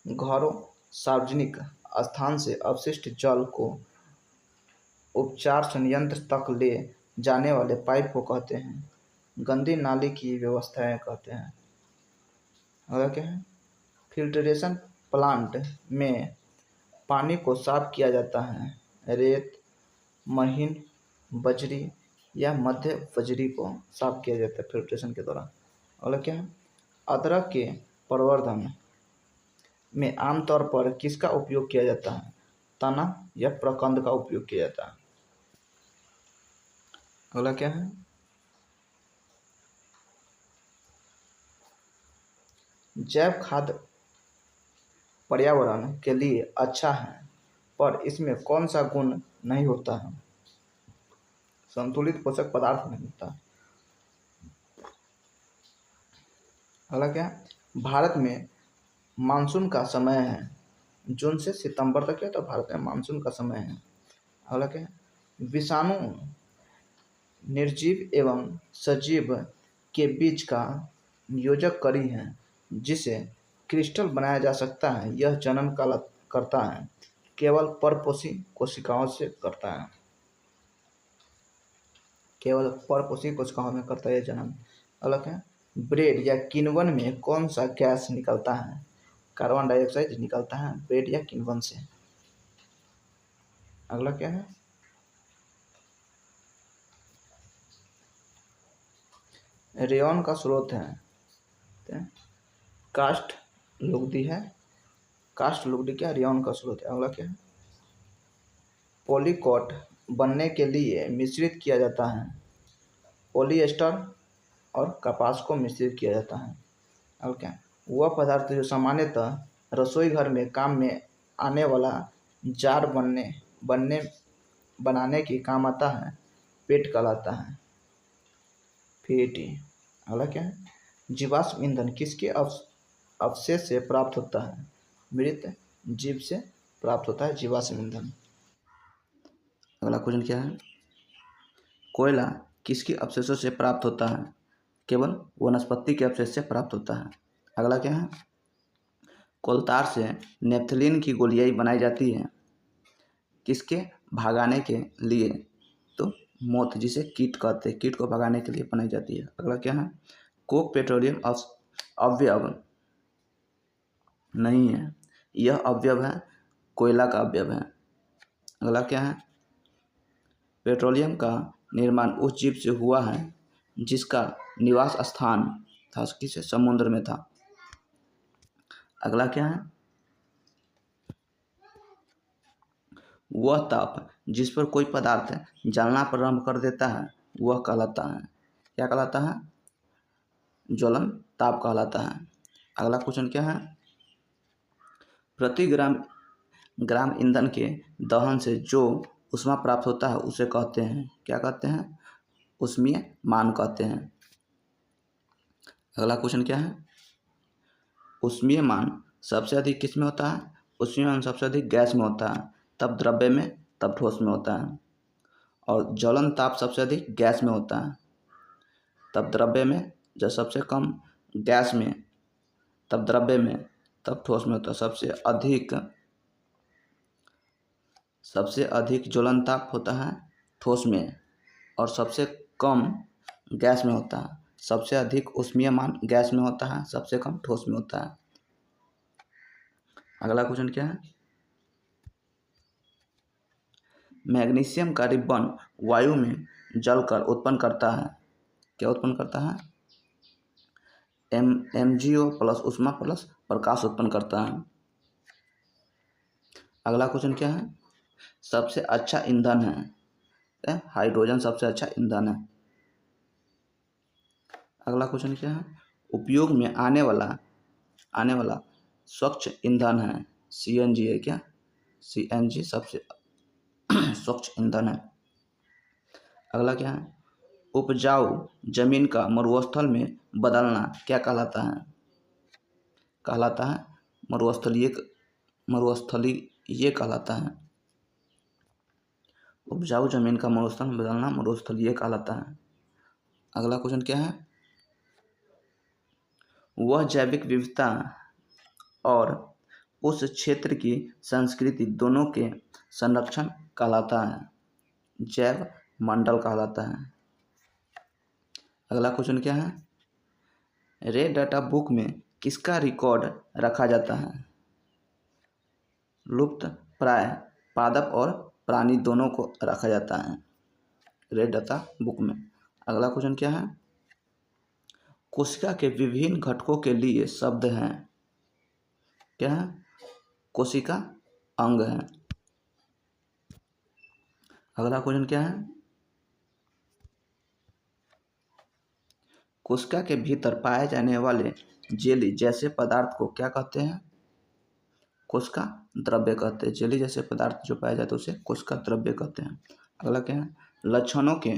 घरों सार्वजनिक स्थान से अवशिष्ट जल को उपचार संयंत्र तक ले जाने वाले पाइप को कहते हैं, गंदी नाली की व्यवस्थाएं कहते हैं। अगला क्या है, फिल्ट्रेशन प्लांट में पानी को साफ किया जाता है, रेत, महीन बजरी या मध्य बजरी को साफ किया जाता है फिल्ट्रेशन के दौरान। अगला क्या है, अदरक के प्रवर्धन में आमतौर पर किसका उपयोग किया जाता है, तना या प्रकंद का उपयोग किया जाता है। अगला क्या है, जैव खाद पर्यावरण के लिए अच्छा है पर इसमें कौन सा गुण नहीं होता है, संतुलित पोषक पदार्थ नहीं होता। अगला क्या है, भारत में मानसून का समय है, जून से सितंबर तक है, तो भारत में मानसून का समय है। अगला क्या है, विषाणु निर्जीव एवं सजीव के बीच का योजक कड़ी है जिसे क्रिस्टल बनाया जा सकता है, यह जन्म करता है केवल परपोषी कोशिकाओं से करता है, केवल परपोषी कोशिकाओं में करता है यह जन्म। अलग है, ब्रेड या किण्वन में कौन सा गैस निकलता है, कार्बन डाइऑक्साइड निकलता है ब्रेड या किण्वन से। अगला क्या है, रेयन का स्रोत है कास्ट लुगदी है, कास्ट लुगदी क्या रेयन का स्रोत है। अगला क्या है, पॉलीकोट बनने के लिए मिश्रित किया जाता है, पॉलिएस्टर और कपास को मिश्रित किया जाता है। अब क्या, वह पदार्थ जो सामान्यतः रसोई घर में काम में आने वाला जार बनाने के काम आता है, पेट कहलाता है, फैटी। अगला क्या है, जीवाश्म ईंधन किसके अवशेष से प्राप्त होता है, मृत जीव से प्राप्त होता है जीवाश्म ईंधन। अगला क्वेश्चन क्या है, कोयला किसके अवशेषों से प्राप्त होता है, केवल वनस्पति के अवशेष से प्राप्त होता है। अगला क्या है, कोलतार से नेफ्थलीन की गोलियां बनाई जाती है, किसके भगाने के लिए, तो मोथ जिसे कीट कहते हैं, कीट को भगाने के लिए बनाई जाती है। अगला क्या है, कोक पेट्रोलियम अवयव नहीं है, यह अवयव है कोयला का अवयव है। अगला क्या है, पेट्रोलियम का निर्माण उस जीव से हुआ है जिसका निवास स्थान था किसे, समुद्र में था। अगला क्या है, वह ताप जिस पर कोई पदार्थ जलना प्रारंभ कर देता है वह कहलाता है, क्या कहलाता है, ज्वलन ताप कहलाता है। अगला क्वेश्चन क्या है, प्रति ग्राम ईंधन के दहन से जो ऊष्मा प्राप्त होता है उसे कहते हैं, क्या कहते हैं, ऊष्मीय मान कहते हैं। अगला क्वेश्चन क्या है, ऊष्मीय मान सबसे अधिक किस में होता है, ऊष्मीय मान सबसे अधिक गैस में होता है, तब द्रव्य में, तब ठोस में होता है। और ज्वलन ताप सबसे अधिक गैस में होता है, तब द्रव्य में, जब सबसे कम गैस में, तब द्रव्य में, तब ठोस में होता है। सबसे अधिक ज्वलन ताप होता है ठोस में और सबसे कम गैस में होता है। सबसे अधिक ऊष्मीय मान गैस में होता है, सबसे कम ठोस में होता है। अगला क्वेश्चन क्या है? मैग्नीशियम का रिबन वायु में जलकर उत्पन्न करता है, क्या उत्पन्न करता है? MgO प्लस ऊष्मा प्लस प्रकाश उत्पन्न करता है। अगला क्वेश्चन क्या है? सबसे अच्छा ईंधन है हाइड्रोजन, सबसे अच्छा ईंधन है। अगला क्वेश्चन क्या है? उपयोग में आने वाला स्वच्छ ईंधन है CNG है क्या? CNG सबसे स्वच्छ ईंधन है। अगला क्या है? उपजाऊ जमीन का मरुस्थल में बदलना क्या कहलाता है? कहलाता है मरुस्थलीय कहलाता है। उपजाऊ जमीन का मरुस्थल में बदलना मरुस्थलीय कहलाता है। अगला क्वेश्चन क्या है? वह जैविक विविधता और उस क्षेत्र की संस्कृति दोनों के संरक्षण कहलाता है, जैव मंडल कहलाता है। अगला क्वेश्चन क्या है? रेड डाटा बुक में किसका रिकॉर्ड रखा जाता है? लुप्त प्राय पादप और प्राणी दोनों को रखा जाता है रेड डाटा बुक में। अगला क्वेश्चन क्या है? कोशिका के विभिन्न घटकों के लिए शब्द हैं, क्या है? कोशिका अंग है। अगला क्वेश्चन क्या है? कोशिका के भीतर पाए जाने वाले जेली जैसे पदार्थ को क्या कहते हैं? कोशिका द्रव्य कहते हैं। जेली जैसे पदार्थ जो पाए जाते हैं उसे कोशिका द्रव्य कहते हैं। अगला क्या है? लक्षणों के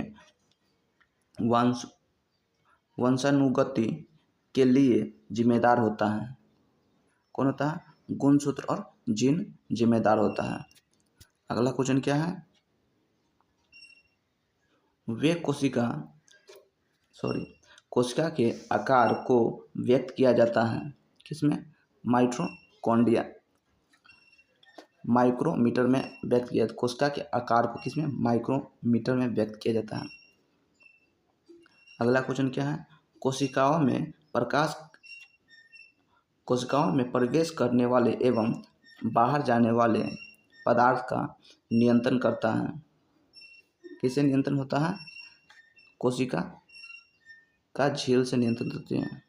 वंशानुगति के लिए जिम्मेदार होता है, कौन होता है? गुणसूत्र और जीन जिम्मेदार होता है। अगला क्वेश्चन क्या है? वे कोशिका के आकार को व्यक्त किया जाता है किसमें? माइक्रोमीटर में व्यक्त किया जाता है। कोशिका के आकार को किसमें? माइक्रोमीटर में व्यक्त किया जाता है। अगला क्वेश्चन क्या है? कोशिकाओं में प्रवेश करने वाले एवं बाहर जाने वाले पदार्थ का नियंत्रण करता है, किससे नियंत्रण होता है? कोशिका का झील से नियंत्रण होती है,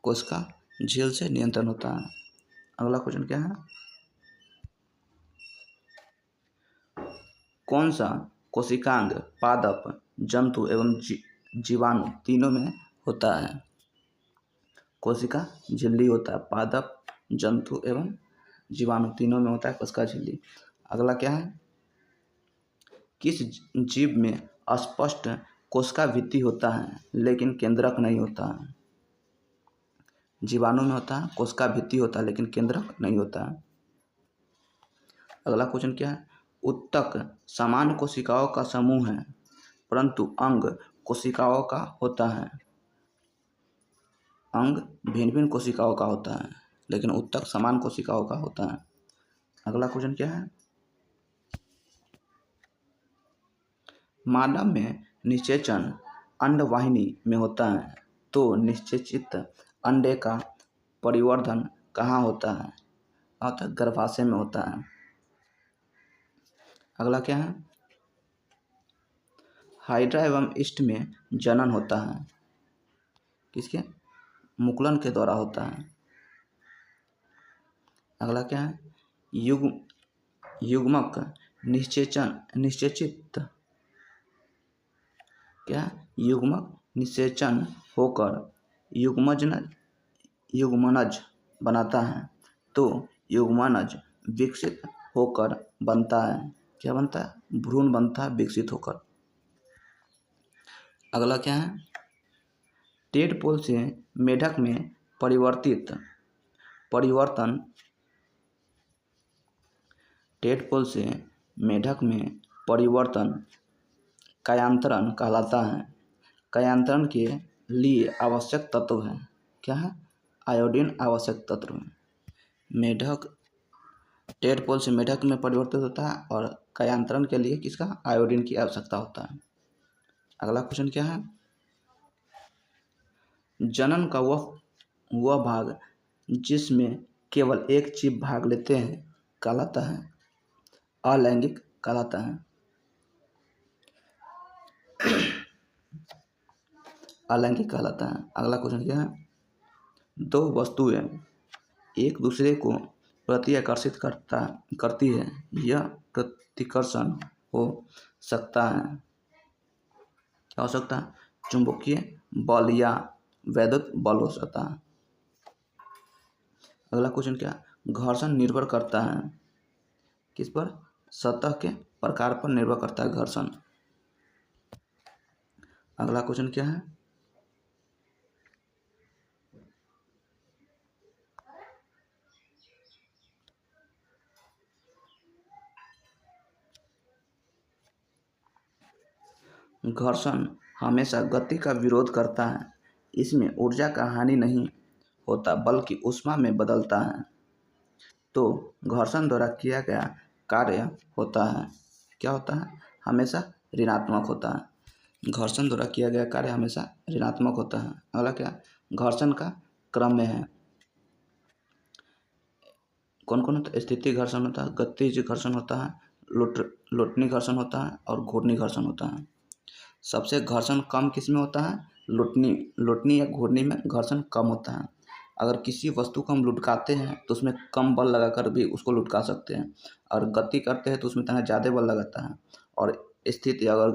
कोशिका झील से नियंत्रण होता है। अगला क्वेश्चन क्या है? कौन सा कोशिकांग पादप, जंतु एवं जीवाणु तीनों में होता है? कोशिका झिल्ली होता है, पादप, जंतु एवं जीवाणु तीनों में होता है कोशिका झिल्ली। अगला क्या है? किस जीव में स्पष्ट कोशिका भित्ति होता है लेकिन केंद्रक नहीं होता है? जीवाणु में होता है कोशिका भित्ति होता है लेकिन केंद्रक नहीं होता है। अगला क्वेश्चन क्या है? उत्तक समान कोशिकाओं का समूह है परंतु अंग कोशिकाओं का होता है। अंग भिन्न भिन्न कोशिकाओं का होता है लेकिन उत्तक समान कोशिकाओं का होता है। अगला क्वेश्चन क्या है? मानव में निषेचन अंडवाहिनी में होता है तो निषेचित अंडे का परिवर्धन कहाँ होता है? अतः गर्भाशय में होता है। अगला क्या है? हाइड्रा एवं ईस्ट में जनन होता है, किसके? मुकुलन के द्वारा होता है। अगला क्या है? युग्मक निषेचित क्या? युग्मक निषेचन होकर युग्मनज बनाता है तो युग्मनज विकसित होकर बनता है, क्या बनता है? भ्रूण बनता है विकसित होकर। अगला क्या है? टेडपोल से मेढक में परिवर्तन कायांतरण कहलाता है। कायांतरण के लिए आवश्यक तत्व है, क्या है? आयोडीन आवश्यक तत्व है। टेडपोल से मेढक में परिवर्तित होता है और कायांतरण के लिए किसका? आयोडीन की आवश्यकता होता है। अगला क्वेश्चन क्या है? जनन का वह भाग जिसमें केवल एक जीव भाग लेते हैं कहलाता है अलैंगिक कहलाता है। अलैंगिक कहलाता है। अगला क्वेश्चन क्या है? दो वस्तुएं एक दूसरे को प्रति आकर्षित करती है, यह प्रतिकर्षण हो सकता है। क्या हो सकता है? चुंबकीय बल या वैद्युत बल हो सकता है। अगला क्वेश्चन क्या? घर्षण निर्भर करता है किस पर? सतह के प्रकार पर निर्भर करता है घर्षण। अगला क्वेश्चन क्या है? घर्षण हमेशा गति का विरोध करता है। इसमें ऊर्जा का हानि नहीं होता बल्कि ऊष्मा में बदलता है। तो घर्षण द्वारा किया गया कार्य होता है, क्या होता है? हमेशा ऋणात्मक होता है। घर्षण द्वारा किया गया कार्य हमेशा ऋणात्मक होता है। अगला क्या? घर्षण का क्रम में है। कौन कौन होता है? स्थिति घर्षण होता है, गतिज घर्षण होता है, लोटनी घर्षण होता है और घूर्णी घर्षण होता है। सबसे घर्षण कम किस में होता है? लोटनी या घूर्णी में घर्षण कम होता है। अगर किसी वस्तु को हम लुढ़काते हैं तो उसमें कम बल लगाकर भी उसको लुढ़का सकते हैं, और गति करते हैं तो उसमें थोड़ा ज़्यादा बल लगाता है। और स्थिति अगर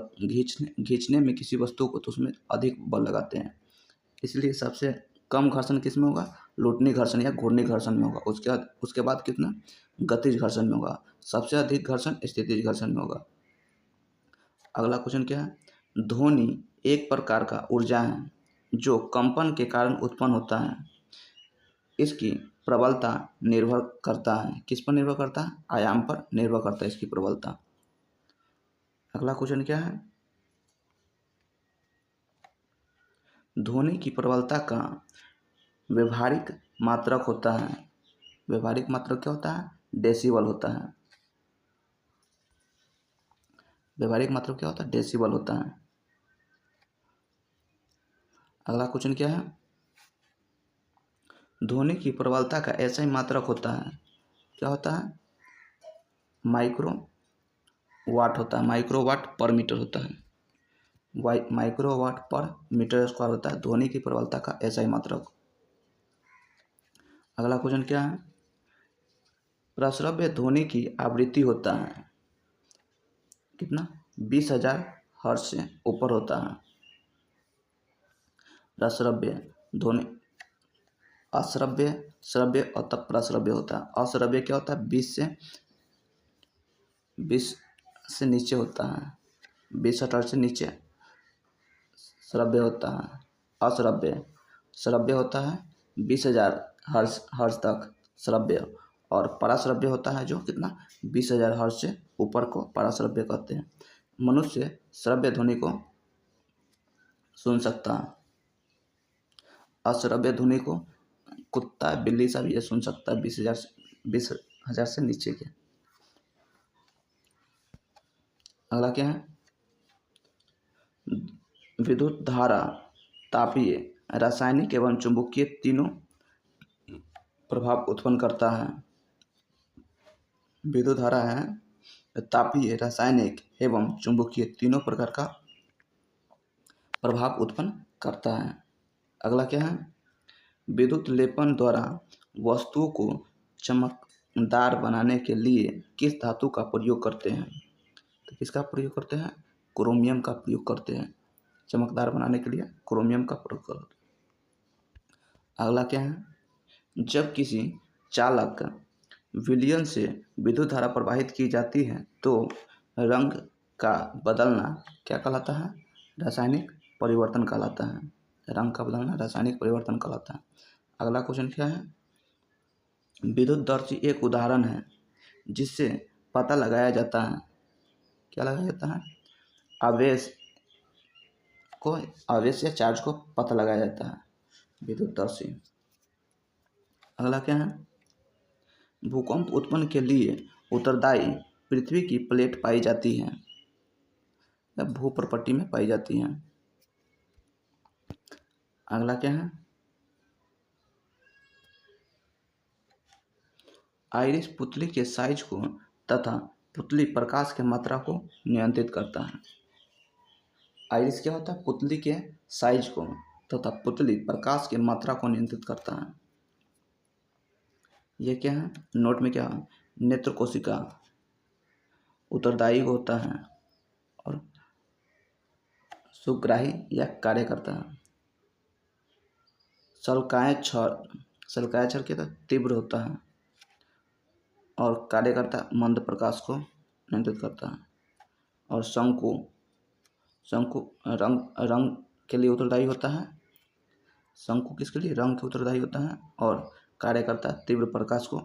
खींचने में किसी वस्तु को तो उसमें अधिक बल लगाते हैं। इसलिए सबसे कम घर्षण किस में होगा? लोटनी घर्षण या घूर्णी घर्षण में होगा। उसके बाद कितना? गतिज घर्षण में होगा। सबसे अधिक घर्षण स्थितिज घर्षण में होगा। अगला क्वेश्चन क्या है? ध्वनि एक प्रकार का ऊर्जा है जो कंपन के कारण उत्पन्न होता है। इसकी प्रबलता निर्भर करता है किस पर? निर्भर करता है आयाम पर निर्भर करता है इसकी प्रबलता। अगला क्वेश्चन क्या है? ध्वनि की प्रबलता का व्यवहारिक मात्रक होता है। व्यवहारिक मात्रक क्या होता है? डेसिबल होता है। व्यवहारिक मात्रक क्या होता है? डेसिबल होता है। अगला क्वेश्चन क्या है? ध्वनि की प्रबलता का ऐसा ही मात्रक होता है, क्या होता है? माइक्रो वाट होता है। माइक्रोवाट पर मीटर होता है। माइक्रोवाट पर मीटर स्क्वायर होता है ध्वनि की प्रबलता का ऐसा ही मात्रक। अगला क्वेश्चन क्या है? प्रस्रव्य ध्वनि की आवृत्ति होता है कितना? 20,000 हर्ट्ज से ऊपर होता है। प्रस्रव्य ध्वनि अश्रव्य, श्रव्य और तब प्रश्रव्य होता है। अश्रव्य क्या होता है? 20 से नीचे होता है। 20 हर्ट्ज से नीचे श्रव्य होता है। अश्रव्य श्रव्य होता है 20,000 हर्ट्ज तक श्रव्य, और पराश्रव्य होता है जो कितना? 20,000 हर्ट्ज से ऊपर को पराश्रव्य कहते हैं। मनुष्य श्रव्य ध्वनि को सुन सकता है। अश्रव्य ध्वनि को कुत्ता बिल्ली सब ये सुन सकता है 20,000 से नीचे के। अगला क्या है? विद्युत धारा तापीय, रासायनिक एवं चुंबकीय तीनों प्रभाव उत्पन्न करता है। विद्युत धारा है तापीय, रासायनिक एवं चुंबकीय तीनों प्रकार का प्रभाव उत्पन्न करता है। अगला क्या है? विद्युत लेपन द्वारा वस्तुओं को चमकदार बनाने के लिए किस धातु का प्रयोग करते हैं? तो किसका प्रयोग करते हैं? क्रोमियम का प्रयोग करते हैं। चमकदार बनाने के लिए क्रोमियम का प्रयोग करते हैं। अगला क्या है? जब किसी चालक विलयन से विद्युत धारा प्रवाहित की जाती है तो रंग का बदलना क्या कहलाता है? रासायनिक परिवर्तन कहलाता है। रंग का बदलना रासायनिक परिवर्तन कहलाता है। अगला क्वेश्चन क्या है? विद्युतदर्शी एक उदाहरण है जिससे पता लगाया जाता है, क्या लगाया जाता है? आवेश या चार्ज को पता लगाया जाता है विद्युतदर्शी। अगला क्या है? भूकंप उत्पन्न के लिए उत्तरदायी पृथ्वी की प्लेट पाई जाती है या भूप्रपट्टी में पाई जाती है। अगला क्या है? आइरिस पुतली के साइज को तथा पुतली प्रकाश की मात्रा को नियंत्रित करता है। आइरिस क्या होता है? पुतली के साइज को तथा पुतली प्रकाश की मात्रा को नियंत्रित करता है। ये क्या है? नोट में क्या है? नेत्र कोशिका उत्तरदायी होता है और सुग्राही या कार्य करता है। शल्काय छल क्या तीव्र होता है और कार्य करता है, मंद प्रकाश को नियंत्रित करता है। और शंकु रंग रंग के लिए उत्तरदायी होता है। शंकु किसके लिए? रंग के उत्तरदायी होता है और कार्य करता है, तीव्र प्रकाश को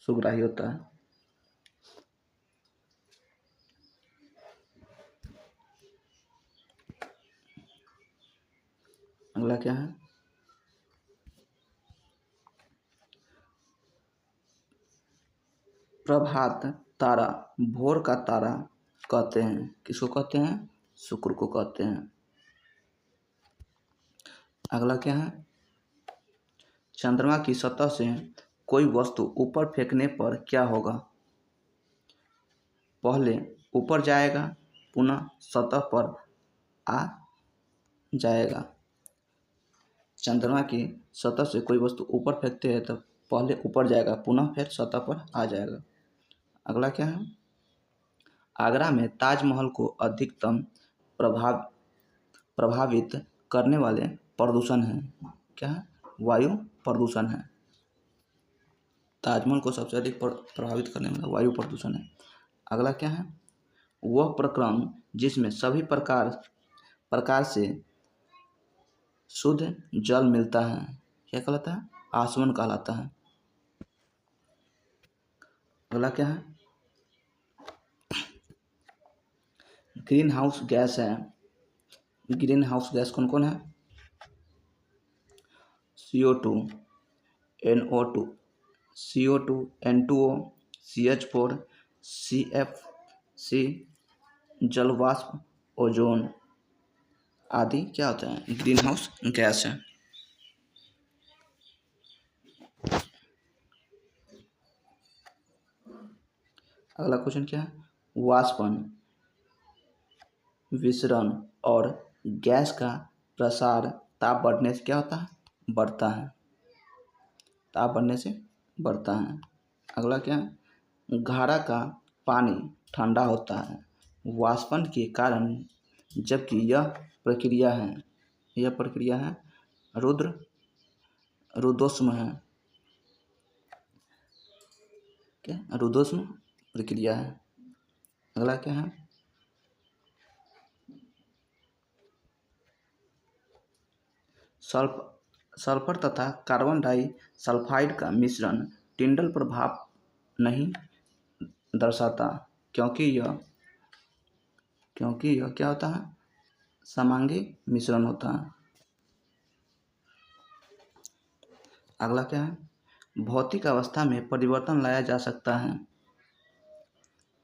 सुग्राही होता है। अगला क्या है? प्रभात तारा भोर का तारा कहते हैं। किसको कहते हैं? शुक्र को कहते हैं। अगला क्या है? चंद्रमा की सतह से कोई वस्तु ऊपर फेंकने पर क्या होगा? पहले ऊपर जाएगा, पुनः सतह पर आ जाएगा। चंद्रमा की सतह से कोई वस्तु ऊपर फेंकते हैं तो पहले ऊपर जाएगा, पुनः फिर सतह पर आ जाएगा। अगला क्या है? आगरा में ताजमहल को अधिकतम प्रभावित करने वाले प्रदूषण है। क्या है? वायु प्रदूषण है। ताजमहल को सबसे अधिक प्रभावित करने वाला वायु प्रदूषण है। अगला क्या है? वह प्रक्रम जिसमें सभी प्रकार से शुद्ध जल मिलता है, क्या कहलाता है? आसवन कहलाता है। अगला क्या है? ग्रीन हाउस गैस है। ग्रीन हाउस गैस कौन कौन है? CO2, NO2, CO2, N2O, CH4, CFC, जलवाष्प, ओजोन आदि क्या होते हैं? ग्रीन हाउस गैस है। अगला क्वेश्चन क्या है? वाष्पन, विसरण और गैस का प्रसार ताप बढ़ने से क्या होता है? बढ़ता है। ताप बढ़ने से बढ़ता है। अगला क्या है? घड़ा का पानी ठंडा होता है वाष्पन के कारण, जबकि यह प्रक्रिया है रुद्धोष्म है। क्या? रुद्धोष्म प्रक्रिया है। अगला क्या है? सल्फर तथा कार्बन डाइसल्फाइड का मिश्रण टिंडल प्रभाव नहीं दर्शाता, क्योंकि यह क्या होता है? समांगी मिश्रण होता है। अगला क्या है? भौतिक अवस्था में परिवर्तन लाया जा सकता है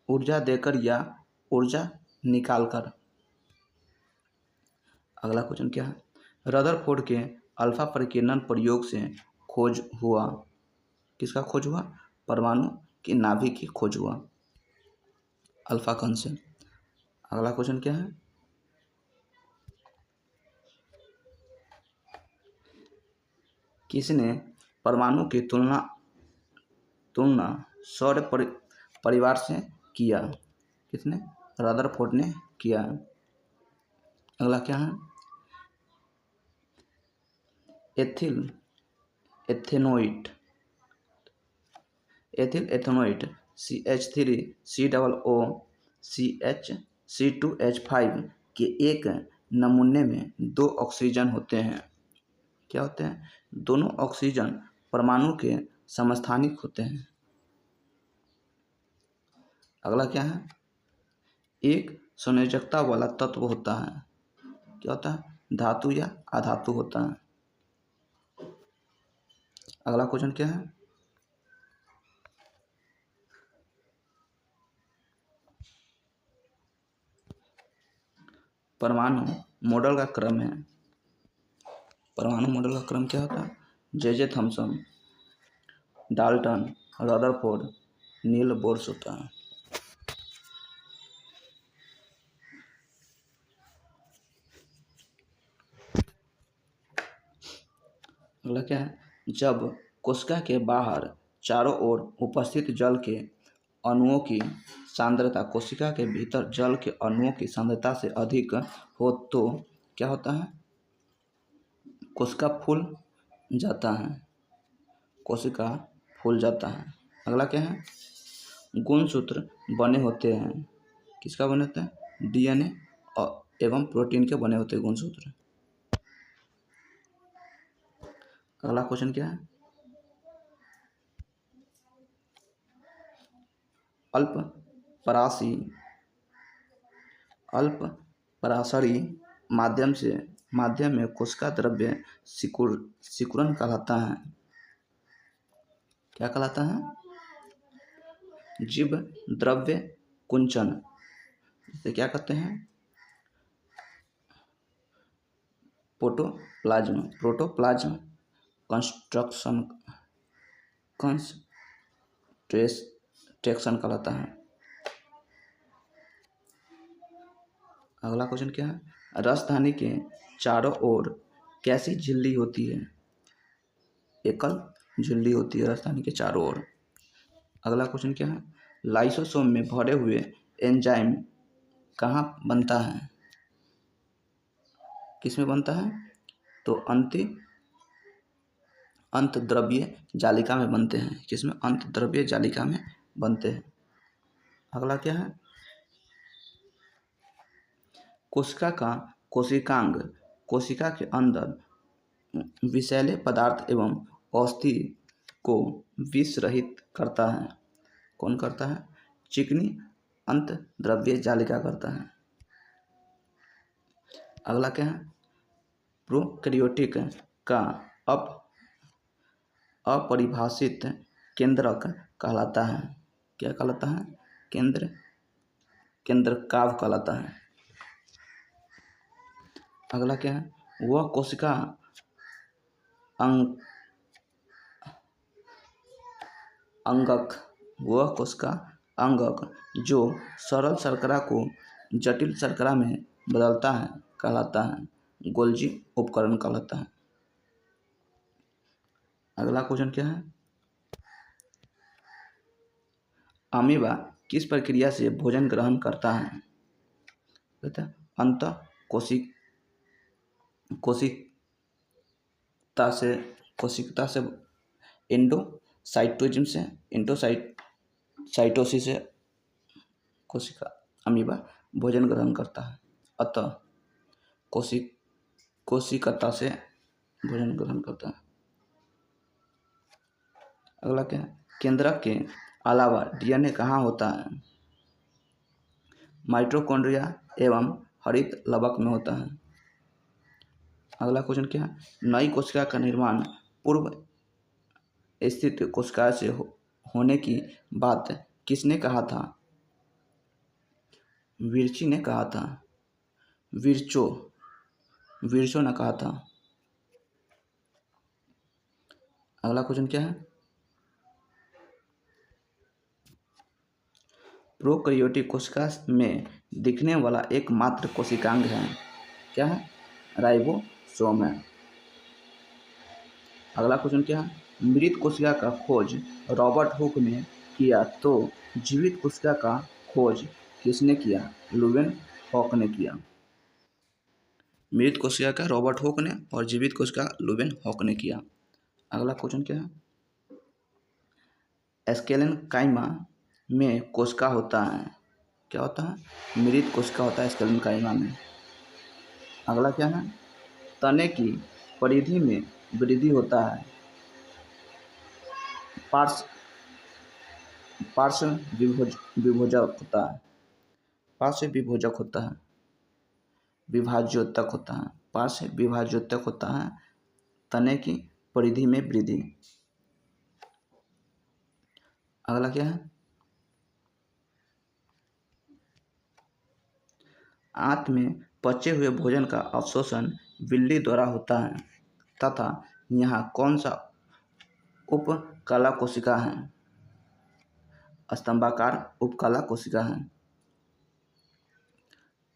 ऊर्जा देकर या ऊर्जा निकालकर। अगला क्वेश्चन क्या है? रदरफोर्ड के अल्फा परिकीर्णन प्रयोग से खोज हुआ। किसका खोज हुआ? परमाणु की नाभिक की खोज हुआ अल्फा कण से। अगला क्वेश्चन क्या है? किसने परमाणु की तुलना सौर परिवार से किया? किसने? रदरफोर्ड ने किया। अगला क्या है? एथिल एथेनोइट CH3COO के एक नमूने में 2 ऑक्सीजन होते हैं। क्या होते हैं? दोनों ऑक्सीजन परमाणु के समस्थानिक होते हैं। अगला क्या है? एक संयोजकता वाला तत्व होता है। क्या होता है? धातु या अधातु होता है। अगला क्वेश्चन क्या है? परमाणु मॉडल का क्रम है। परमाणु मॉडल का क्रम क्या होता है? जे थॉमसन डाल्टन, रदरफोर्ड, नील बोर्स होता है। अगला क्या है? जब कोशिका के बाहर चारों ओर उपस्थित जल के अणुओं की सांद्रता कोशिका के भीतर जल के अणुओं की सांद्रता से अधिक हो तो क्या होता है? कोशिका फूल जाता है। कोशिका फूल जाता है। अगला क्या है? गुणसूत्र बने होते हैं। किसका बने होते हैं? डीएनए एवं प्रोटीन के बने होते हैं गुणसूत्र। अगला क्वेश्चन क्या है? अल्प पराशरी माध्यम में कोशिका द्रव्य सिकुड़न कहलाता है। क्या कहलाता है? जीव द्रव्य कुंचन। इसे क्या कहते हैं? प्रोटोप्लाज्म कंस्ट्रक्शन कहलाता है। अगला क्वेश्चन क्या है? रसधानी के चारों ओर कैसी झिल्ली होती है? एकल झिल्ली होती है रसधानी के चारों ओर। अगला क्वेश्चन क्या है? लाइसोसोम में भरे हुए एंजाइम कहाँ बनता है? किस में बनता है? तो अंतद्रव्य जालिका में बनते हैं। किसमें? अंतद्रव्य जालिका में बनते हैं। अगला क्या है? कोशिका का कोशिकांग कोशिका के अंदर विषैले पदार्थ एवं अस्थि को विष रहित करता है। कौन करता है? चिकनी अंतद्रव्य जालिका करता है। अगला क्या है? प्रोकैरियोटिक का अपरिभाषित केंद्रक कहलाता है। क्या कहलाता है? केंद्रकाव कहलाता है। अगला क्या है? वह कोशिका अंगक जो सरल शर्करा को जटिल शर्करा में बदलता है कहलाता है। गोल्जी उपकरण कहलाता है। अगला क्वेश्चन क्या है? अमीबा किस प्रक्रिया से भोजन ग्रहण करता है? कहते हैं अंत कोशिकता से एंडोसाइटोसिस से कोशिका अमीबा भोजन ग्रहण करता है। अतः कोशिकता से भोजन ग्रहण करता है। अगला क्या है? केंद्रक के अलावा डीएनए कहाँ होता है? माइटोकॉन्ड्रिया एवं हरित लवक में होता है। अगला क्वेश्चन क्या है? नई कोशिका का निर्माण पूर्व स्थित कोशिका से होने की बात किसने कहा था? विर्ची ने कहा था। विर्चो ने कहा था। अगला क्वेश्चन क्या है? प्रोकैरियोटिक कोशिका में दिखने वाला एकमात्र कोशिकांग है। क्या है? राइबोसोम है। अगला क्वेश्चन क्या है? मृत कोशिका का खोज रॉबर्ट हुक ने किया तो जीवित कोशिका का खोज किसने किया? लुवेनहॉक ने किया। मृत कोशिका का रॉबर्ट हुक ने और जीवित कोशिका लुवेनहॉक ने किया। अगला क्वेश्चन क्या है? स्केलेनकाइमा में कोशिका होता है। क्या होता है? मृत कोशिका होता है स्केलेनकाइमा में। अगला क्या है? तने की परिधि में वृद्धि होता है। पार्श्व विभोजक होता है। पार्श्व विभोजक होता है। विभाज्योतक होता है। पार्श्व विभाज्योतक होता है। तने की परिधि में वृद्धि। अगला क्या है? आंत में पचे हुए भोजन का अवशोषण बिल्ली द्वारा होता है तथा यहाँ कौन सा उप कला कोशिका हैं, स्तंभाकार उपकला कोशिका हैं।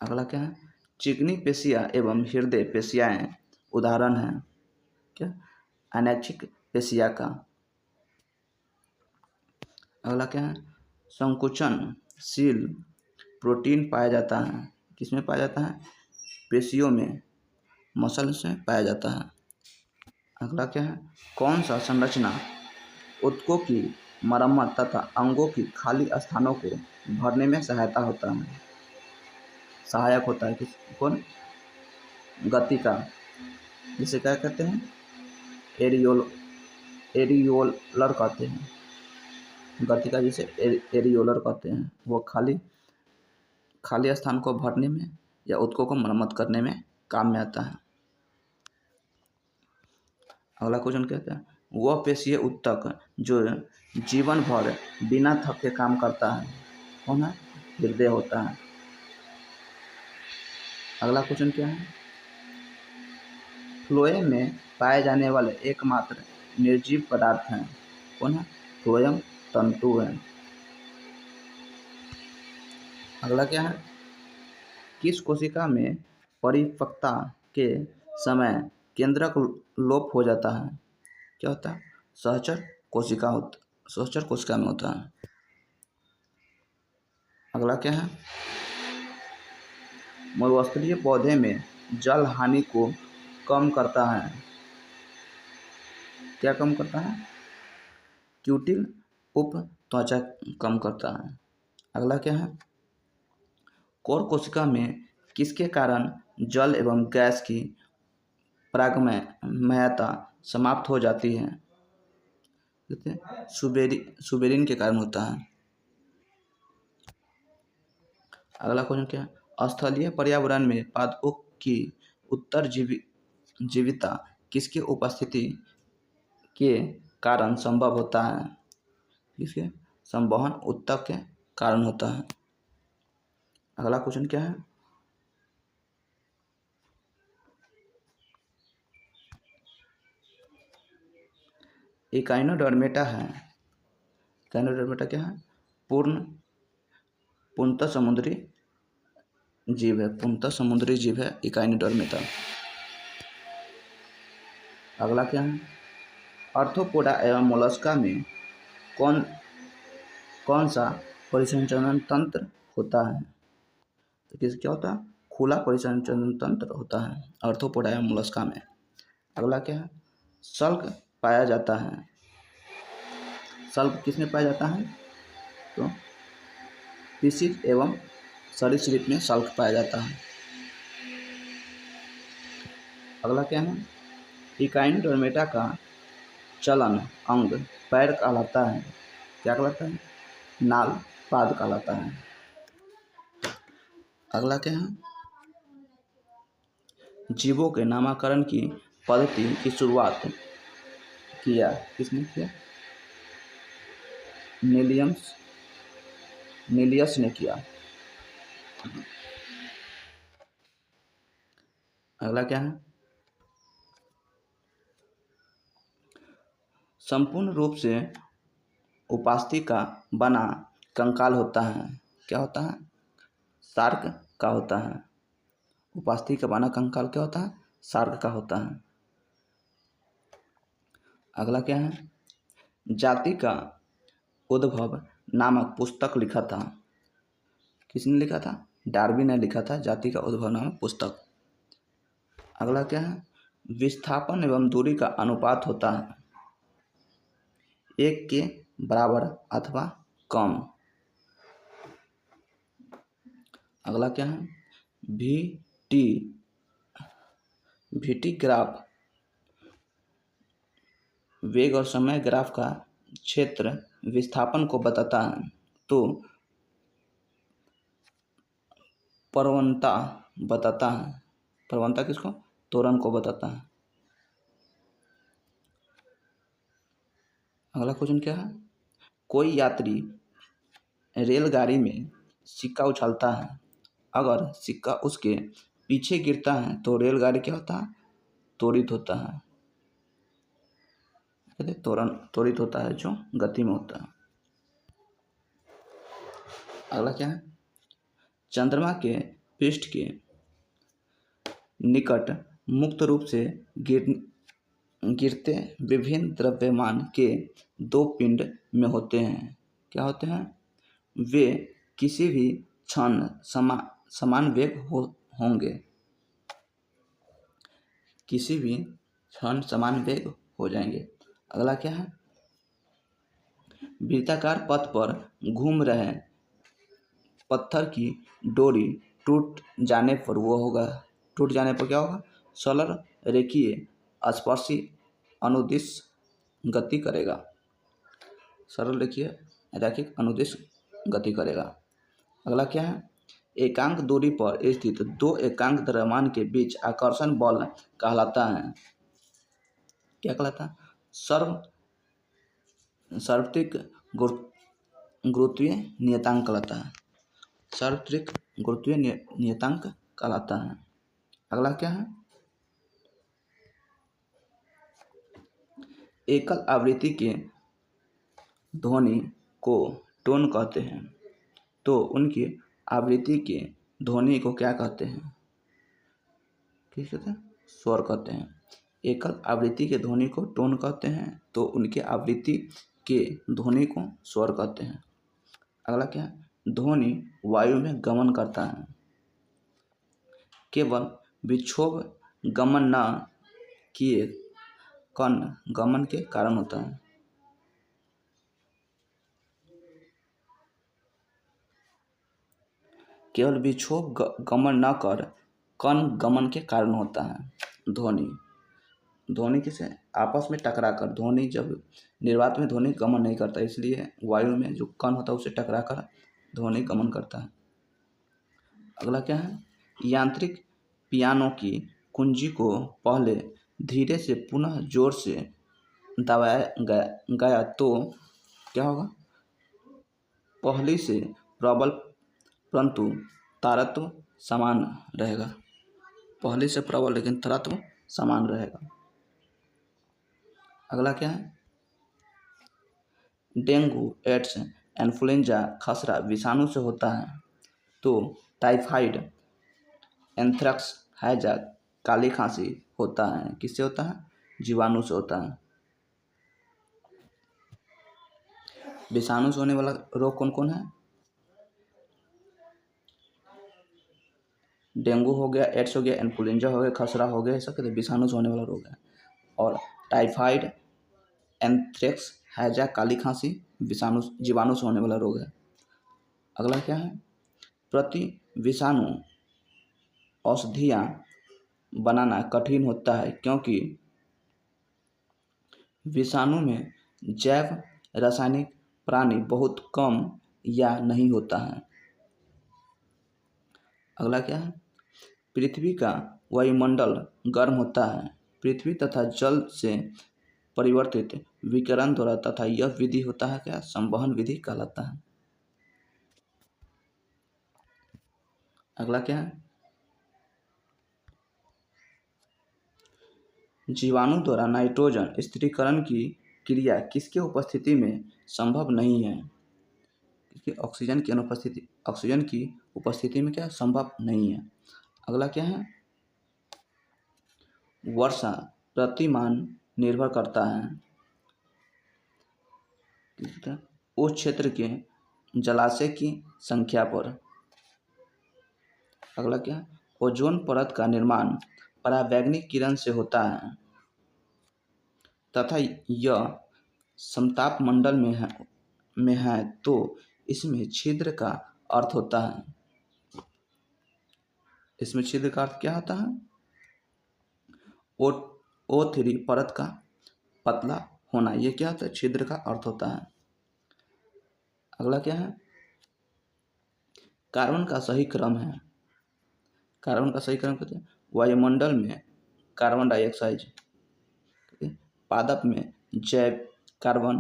अगला क्या है, चिकनी पेशियाँ एवं हृदय पेशियाएँ उदाहरण हैं क्या, अनैच्छिक पेशिया का। अगला क्या है, संकुचनशील प्रोटीन पाया जाता है, किसमें पाया जाता है, पेशियों में, मसल्स में पाया जाता है। अगला क्या है, कौन सा संरचना ऊतकों की मरम्मत तथा अंगों की खाली स्थानों को भरने में सहायक होता है, किस कौन, गति का, जिसे क्या कहते हैं, एरियोलर कहते हैं, गति का जिसे एरियोलर कहते हैं, वो खाली स्थान को भरने में या ऊतकों को मरम्मत करने में काम में आता है। अगला क्वेश्चन कहता है, वह पेशीय ऊतक जो जीवन भर बिना थके काम करता है, कौन है, हृदय होता है। अगला क्वेश्चन क्या है, फ्लोएम में पाए जाने वाले एकमात्र निर्जीव पदार्थ हैं, कौन है, फ्लोएम तंतु है। अगला क्या है, किस कोशिका में परिपक्वता के समय केंद्रक लोप हो जाता है, क्या होता है, सहचर कोशिका में होता है। अगला क्या है, मरुस्थलीय पौधे में जल हानि को कम करता है, क्या कम करता है, क्यूटिल उप त्वचा कम करता है। अगला क्या है, कोर कोशिका में किसके कारण जल एवं गैस की प्रागमयता समाप्त हो जाती है, सुबेरिन के कारण होता है। अगला क्वेश्चन क्या है, स्थलीय पर्यावरण में पादपों की उत्तरजीविता किसके उपस्थिति के कारण संभव होता है, किसके, संवहन ऊतक के कारण होता है। अगला क्वेश्चन क्या है, इकाइनोडर्मेटा है, इकाइनोडर्मेटा क्या है, पूर्णतः समुद्री जीव है इकाइनोडर्मेटा। अगला क्या है, आर्थ्रोपोडा एवं मोलस्का में कौन सा परिसंचरण तंत्र होता है, तो क्या होता है, खुला परिसंचरण तंत्र होता है आर्थ्रोपोडा एवं मोलस्का में। अगला क्या है, सल्क पाया जाता है, सल्क किसमें पाया जाता है, तो पिशिज एवं सरीसृप में सल्क पाया जाता है। अगला क्या है, इकाइनोडर्मेटा का चलन अंग पैर कहलाता है, क्या कहलाता है, नाल पाद कहलाता है। अगला क्या है, जीवों के नामकरण की पद्धति की शुरुआत किसने किया, नीलियस ने किया। अगला क्या है, संपूर्ण रूप से उपास्थि का बना कंकाल होता है, क्या होता है, शार्क का होता है। उपास्थि का बना कंकाल क्या होता है, शार्क का होता है। अगला क्या है, जाति का उद्भव नामक पुस्तक लिखा था, किसने लिखा था, डार्विन ने लिखा था जाति का उद्भव नामक पुस्तक। अगला क्या है, विस्थापन एवं दूरी का अनुपात होता है 1 के बराबर अथवा कम। अगला क्या है, VT ग्राफ वेग और समय ग्राफ का क्षेत्र विस्थापन को बताता है, तो प्रवणता बताता है, प्रवणता किसको, त्वरण को बताता है। अगला क्वेश्चन क्या है, कोई यात्री रेलगाड़ी में सिक्का उछालता है, अगर सिक्का उसके पीछे गिरता है तो रेलगाड़ी क्या होता है, त्वरित होता है, कहते हैं त्वरित होता है जो गति में होता है। अगला क्या है, चंद्रमा के पृष्ठ के निकट मुक्त रूप से गिरते विभिन्न द्रव्यमान के दो पिंड में होते हैं। क्या होते हैं? वे किसी भी क्षण समान वेग होंगे, किसी भी क्षण समान वेग हो जाएंगे। अगला क्या है, वृत्ताकार पथ पर घूम रहे पत्थर की डोरी टूट जाने पर क्या होगा? सरल रेखीय स्पर्शी अनुदिश गति करेगा। सरल रेखीय रैखिक अनुदिश गति करेगा। अगला क्या है, एकांक दूरी पर स्थित दो एकांक द्रव्यमान के बीच आकर्षण बल कहलाता है। क्या कहलाता है? सार्वत्रिक गुरुत्वीय नियतांक कहलाता है। सार्वत्रिक गुरुत्वीय नियतांक कहलाता है। अगला क्या है, एकल आवृत्ति के ध्वनि को टोन कहते हैं, तो उनकी आवृत्ति के ध्वनि को क्या कहते हैं? क्या कहते हैं? स्वर कहते हैं। एकल आवृत्ति के ध्वनि को टोन कहते हैं, तो उनके आवृत्ति के ध्वनि को स्वर कहते हैं। अगला क्या है, ध्वनि वायु में गमन करता है, केवल विक्षोभ गमन न किए कण गमन के कारण होता है। केवल विक्षोभ गमन न कर कण गमन के कारण होता है। ध्वनि किसे आपस में टकरा कर, ध्वनि जब निर्वात में ध्वनि गमन नहीं करता, इसलिए वायु में जो कण होता है उसे टकरा कर ध्वनि गमन करता है। अगला क्या है, यांत्रिक पियानो की कुंजी को पहले धीरे से पुनः जोर से दबाया गया तो क्या होगा? पहले से प्रबल परंतु तारत्व समान रहेगा। पहले से प्रबल लेकिन तारत्व समान रहेगा। अगला क्या है, डेंगू, एड्स, इन्फ्लुएंजा, खसरा विषाणु से होता है, तो टाइफाइड, एंथ्रेक्स, हैजा, काली खांसी होता है किससे होता है? जीवाणु से होता है। विषाणु से होने वाला रोग कौन कौन है? डेंगू हो गया, एड्स हो गया, इन्फ्लुएंजा हो गया, खसरा हो गया, सब विषाणु से होने वाला रोग है। और टाइफाइड, एंथ्रेक्स, हैजा, काली खांसी जीवाणु से होने वाला रोग है। अगला क्या है, प्रति विषाणु औषधियाँ बनाना कठिन होता है, क्योंकि विषाणु में जैव रासायनिक प्राणी बहुत कम या नहीं होता है। अगला क्या है, पृथ्वी का वायुमंडल गर्म होता है पृथ्वी तथा जल से परिवर्तित विकिरण द्वारा, तथा यह विधि होता है क्या? संवहन विधि कहलाता है। अगला क्या है, जीवाणु द्वारा नाइट्रोजन स्थिरीकरण की क्रिया किसके उपस्थिति में संभव नहीं है? ऑक्सीजन की उपस्थिति में क्या संभव नहीं है। अगला क्या है, वर्षा प्रतिमान निर्भर करता है उस क्षेत्र के जलाशय की संख्या पर। अगला क्या है, ओजोन परत का निर्माण परावैंगनिक किरण से होता है तथा यह समताप मंडल में है, तो इसमें छिद्र का अर्थ होता है। इसमें छिद्र का अर्थ क्या होता है? O3 परत का पतला होना, ये क्या होता है? छिद्र का अर्थ होता है। अगला क्या है, कार्बन का सही क्रम है। कार्बन का सही क्रम कहते हैं वायुमंडल में कार्बन डाइऑक्साइड, पादप में जैव कार्बन,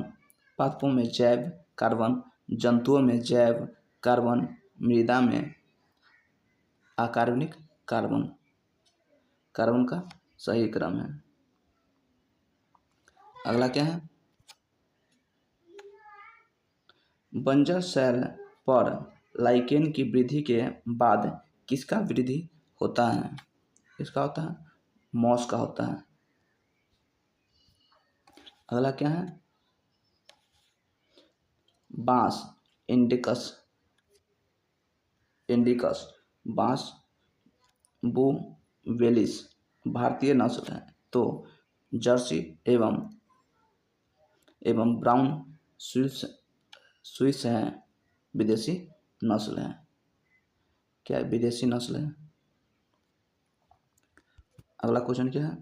पादपों में जैव कार्बन, जंतुओं में जैव कार्बन, मृदा में अकार्बनिक कार्बन। कार्बन का सही क्रम है। अगला क्या है, बंजर सेल पर लाइकेन की वृद्धि के बाद किसका वृद्धि होता है? किसका होता है? मॉस का होता है। अगला क्या है? बांस इंडिकस इंडिकस बांस बुवेलिस भारतीय नस्ल है, तो जर्सी एवं ब्राउन स्विस स्विस है विदेशी नस्ल है। क्या है? विदेशी नस्ल है। अगला क्वेश्चन क्या है?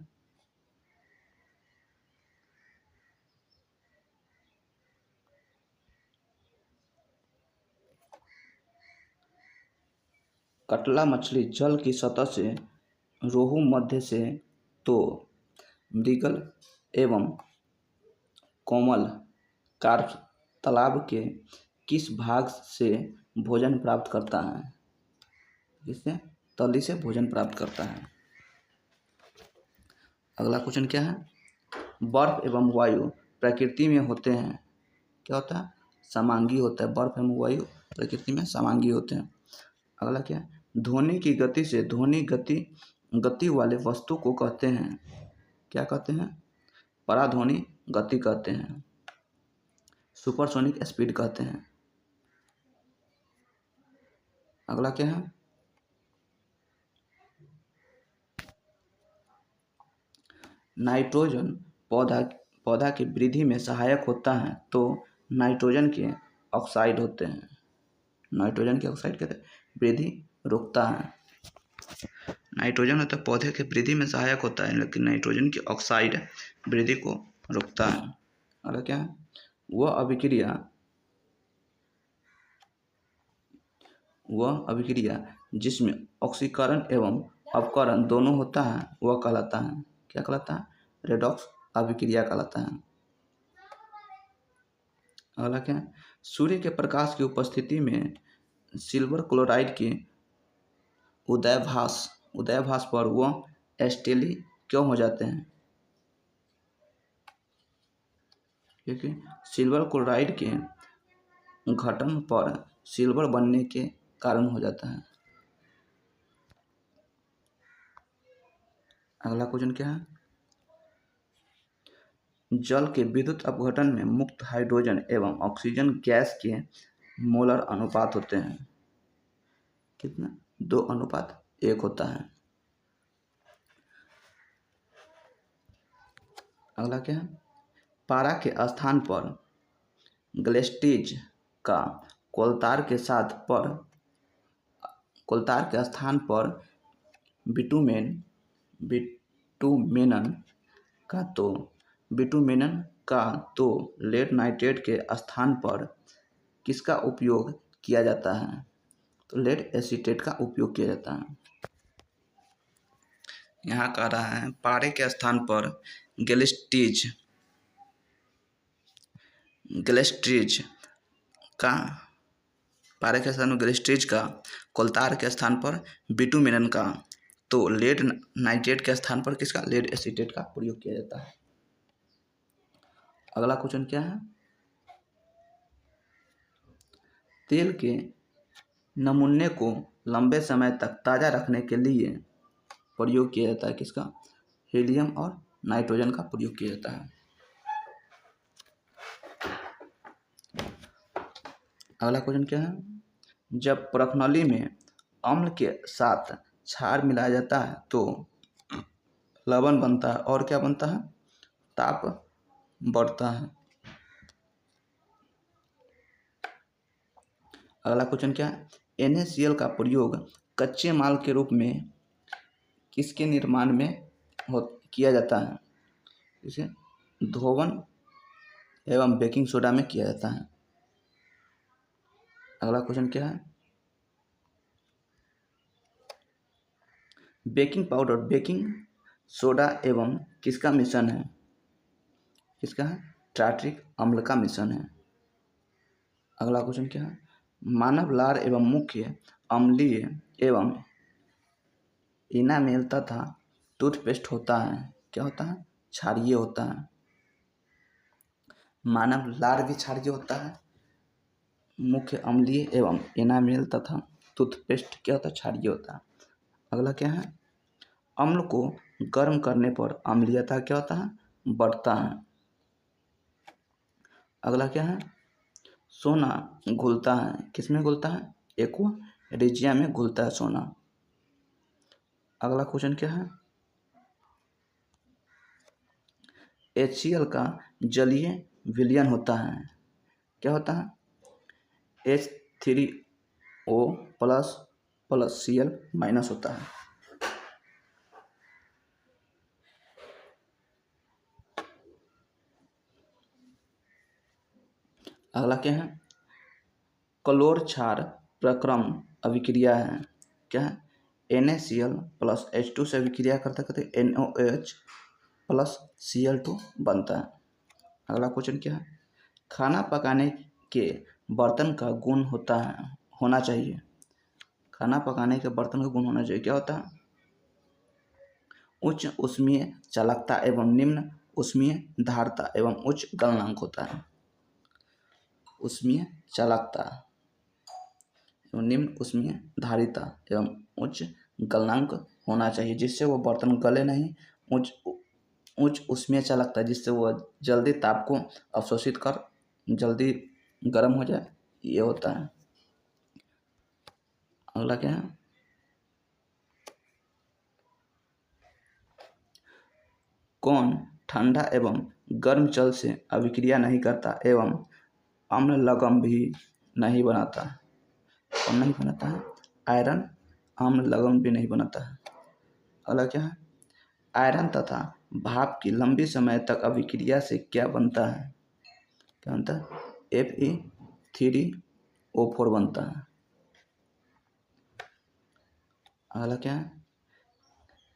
कटला मछली जल की सतह से, रोहू मध्य से, तो मृगल एवं कोमल कार्प तालाब के किस भाग से भोजन प्राप्त करता है? किससे? तली से भोजन प्राप्त करता है। अगला क्वेश्चन क्या है? बर्फ एवं वायु प्रकृति में होते हैं। क्या होता है? समांगी होता है। बर्फ एवं वायु प्रकृति में समांगी होते हैं। अगला क्या है? ध्वनि की गति से ध्वनि गति वाले वस्तु को कहते हैं। क्या कहते हैं? पराध्वनि गति कहते हैं। सुपरसोनिक स्पीड कहते हैं। अगला क्या है? नाइट्रोजन पौधा की वृद्धि में सहायक होता है, तो नाइट्रोजन के ऑक्साइड होते हैं। नाइट्रोजन के ऑक्साइड कहते हैं वृद्धि रोकता है। नाइट्रोजन होता है पौधे की वृद्धि में सहायक होता है, लेकिन नाइट्रोजन की ऑक्साइड वृद्धि को रोकता है। अगला क्या है? वह अभिक्रिया जिसमें ऑक्सीकरण एवं अपकरण दोनों होता है वह कहलाता है। क्या कहलाता है? रेडॉक्स अभिक्रिया कहलाता है। अगला क्या है? सूर्य के प्रकाश की उपस्थिति में सिल्वर क्लोराइड के उदयभास पर वह एस्टेली क्यों हो जाते हैं? क्योंकि सिल्वर क्लोराइड के घटन पर सिल्वर बनने के कारण हो जाता है। अगला क्वेश्चन क्या है? जल के विद्युत अपघटन में मुक्त हाइड्रोजन एवं ऑक्सीजन गैस के मोलर अनुपात होते हैं। कितना? 2:1 होता है। अगला क्या है? पारा के स्थान पर ग्लेस्टीज का कोलतार के स्थान पर बिटुमेनन का तो लेड नाइट्रेट के स्थान पर किसका उपयोग किया जाता है? तो लेड एसीटेट का उपयोग किया जाता है। यहाँ कह रहा है पारे के स्थान पर ग्लेस्टीज का पारे के स्थान में ग्लेस्टीज का, कोलतार के स्थान पर बिटुमेनन का, तो लेड नाइट्रेट के स्थान पर किसका? लेड एसीटेट का प्रयोग किया जाता है। अगला क्वेश्चन क्या है? तेल के नमूने को लंबे समय तक ताज़ा रखने के लिए प्रयोग किया जाता है। किसका? हीलियम और नाइट्रोजन का प्रयोग किया जाता है। अगला क्वेश्चन क्या है? जब प्रखनली में अम्ल के साथ क्षार मिलाया जाता है तो लवण बनता है, और क्या बनता है? ताप बढ़ता है। अगला क्वेश्चन क्या है? NaCl का प्रयोग कच्चे माल के रूप में किसके निर्माण में किया जाता है? इसे धोवन एवं बेकिंग सोडा में किया जाता है। अगला क्वेश्चन क्या है? बेकिंग पाउडर बेकिंग सोडा एवं किसका मिश्रण है? किसका है? टार्ट्रिक अम्ल का मिश्रण है। अगला क्वेश्चन क्या है? मानव लार एवं मुख्य अम्लीय एवं इनामेल तथा टूथपेस्ट होता है। क्या होता है? क्षारीय होता है। मानव लार भी क्षारीय होता है मुख्य अम्लीय एवं एनामेल तथा टूथपेस्ट क्या होता है? क्षारीय होता है। अगला क्या है? अम्ल को गर्म करने पर अम्लीयता क्या होता है? बढ़ता है। अगला क्या है? सोना घुलता है, किसमें घुलता है? एक्वा रिजिया में घुलता है सोना। अगला क्वेश्चन क्या है? HCl का जलीय विलयन होता है, क्या होता है? H3O plus plus Cl minus होता है। अगला क्या है? क्लोर क्षार प्रक्रम अभिक्रिया है, क्या है? NaCl प्लस H2 से अभिक्रिया करते करते NOH प्लस Cl2 बनता है। अगला क्वेश्चन क्या है? खाना पकाने के बर्तन का गुण होना चाहिए। खाना पकाने के बर्तन का गुण होना चाहिए, क्या होता है? उच्च ऊष्मीय चालकता एवं निम्न ऊष्मीय धारता एवं उच्च गलनांक होता है। ऊष्मीय चालकता एवं निम्न ऊष्मीय धारिता एवं उच्च गलनांक होना चाहिए, जिससे वो बर्तन गले नहीं। उच्च ऊष्मीय चालकता, जिससे वो जल्दी ताप को अवशोषित कर जल्दी गर्म हो जाए, ये होता है। अगला क्या है? कौन ठंडा एवं गर्म जल से अभिक्रिया नहीं करता एवं अम्ल लवण भी नहीं बनाता? कौन नहीं बनाता है? आयरन अम्ल लवण भी नहीं बनाता है। अगला क्या है? आयरन तथा भाप की लंबी समय तक अभिक्रिया से क्या बनता है? क्या बनता है? Fe3O4 बनता है। अगला क्या है?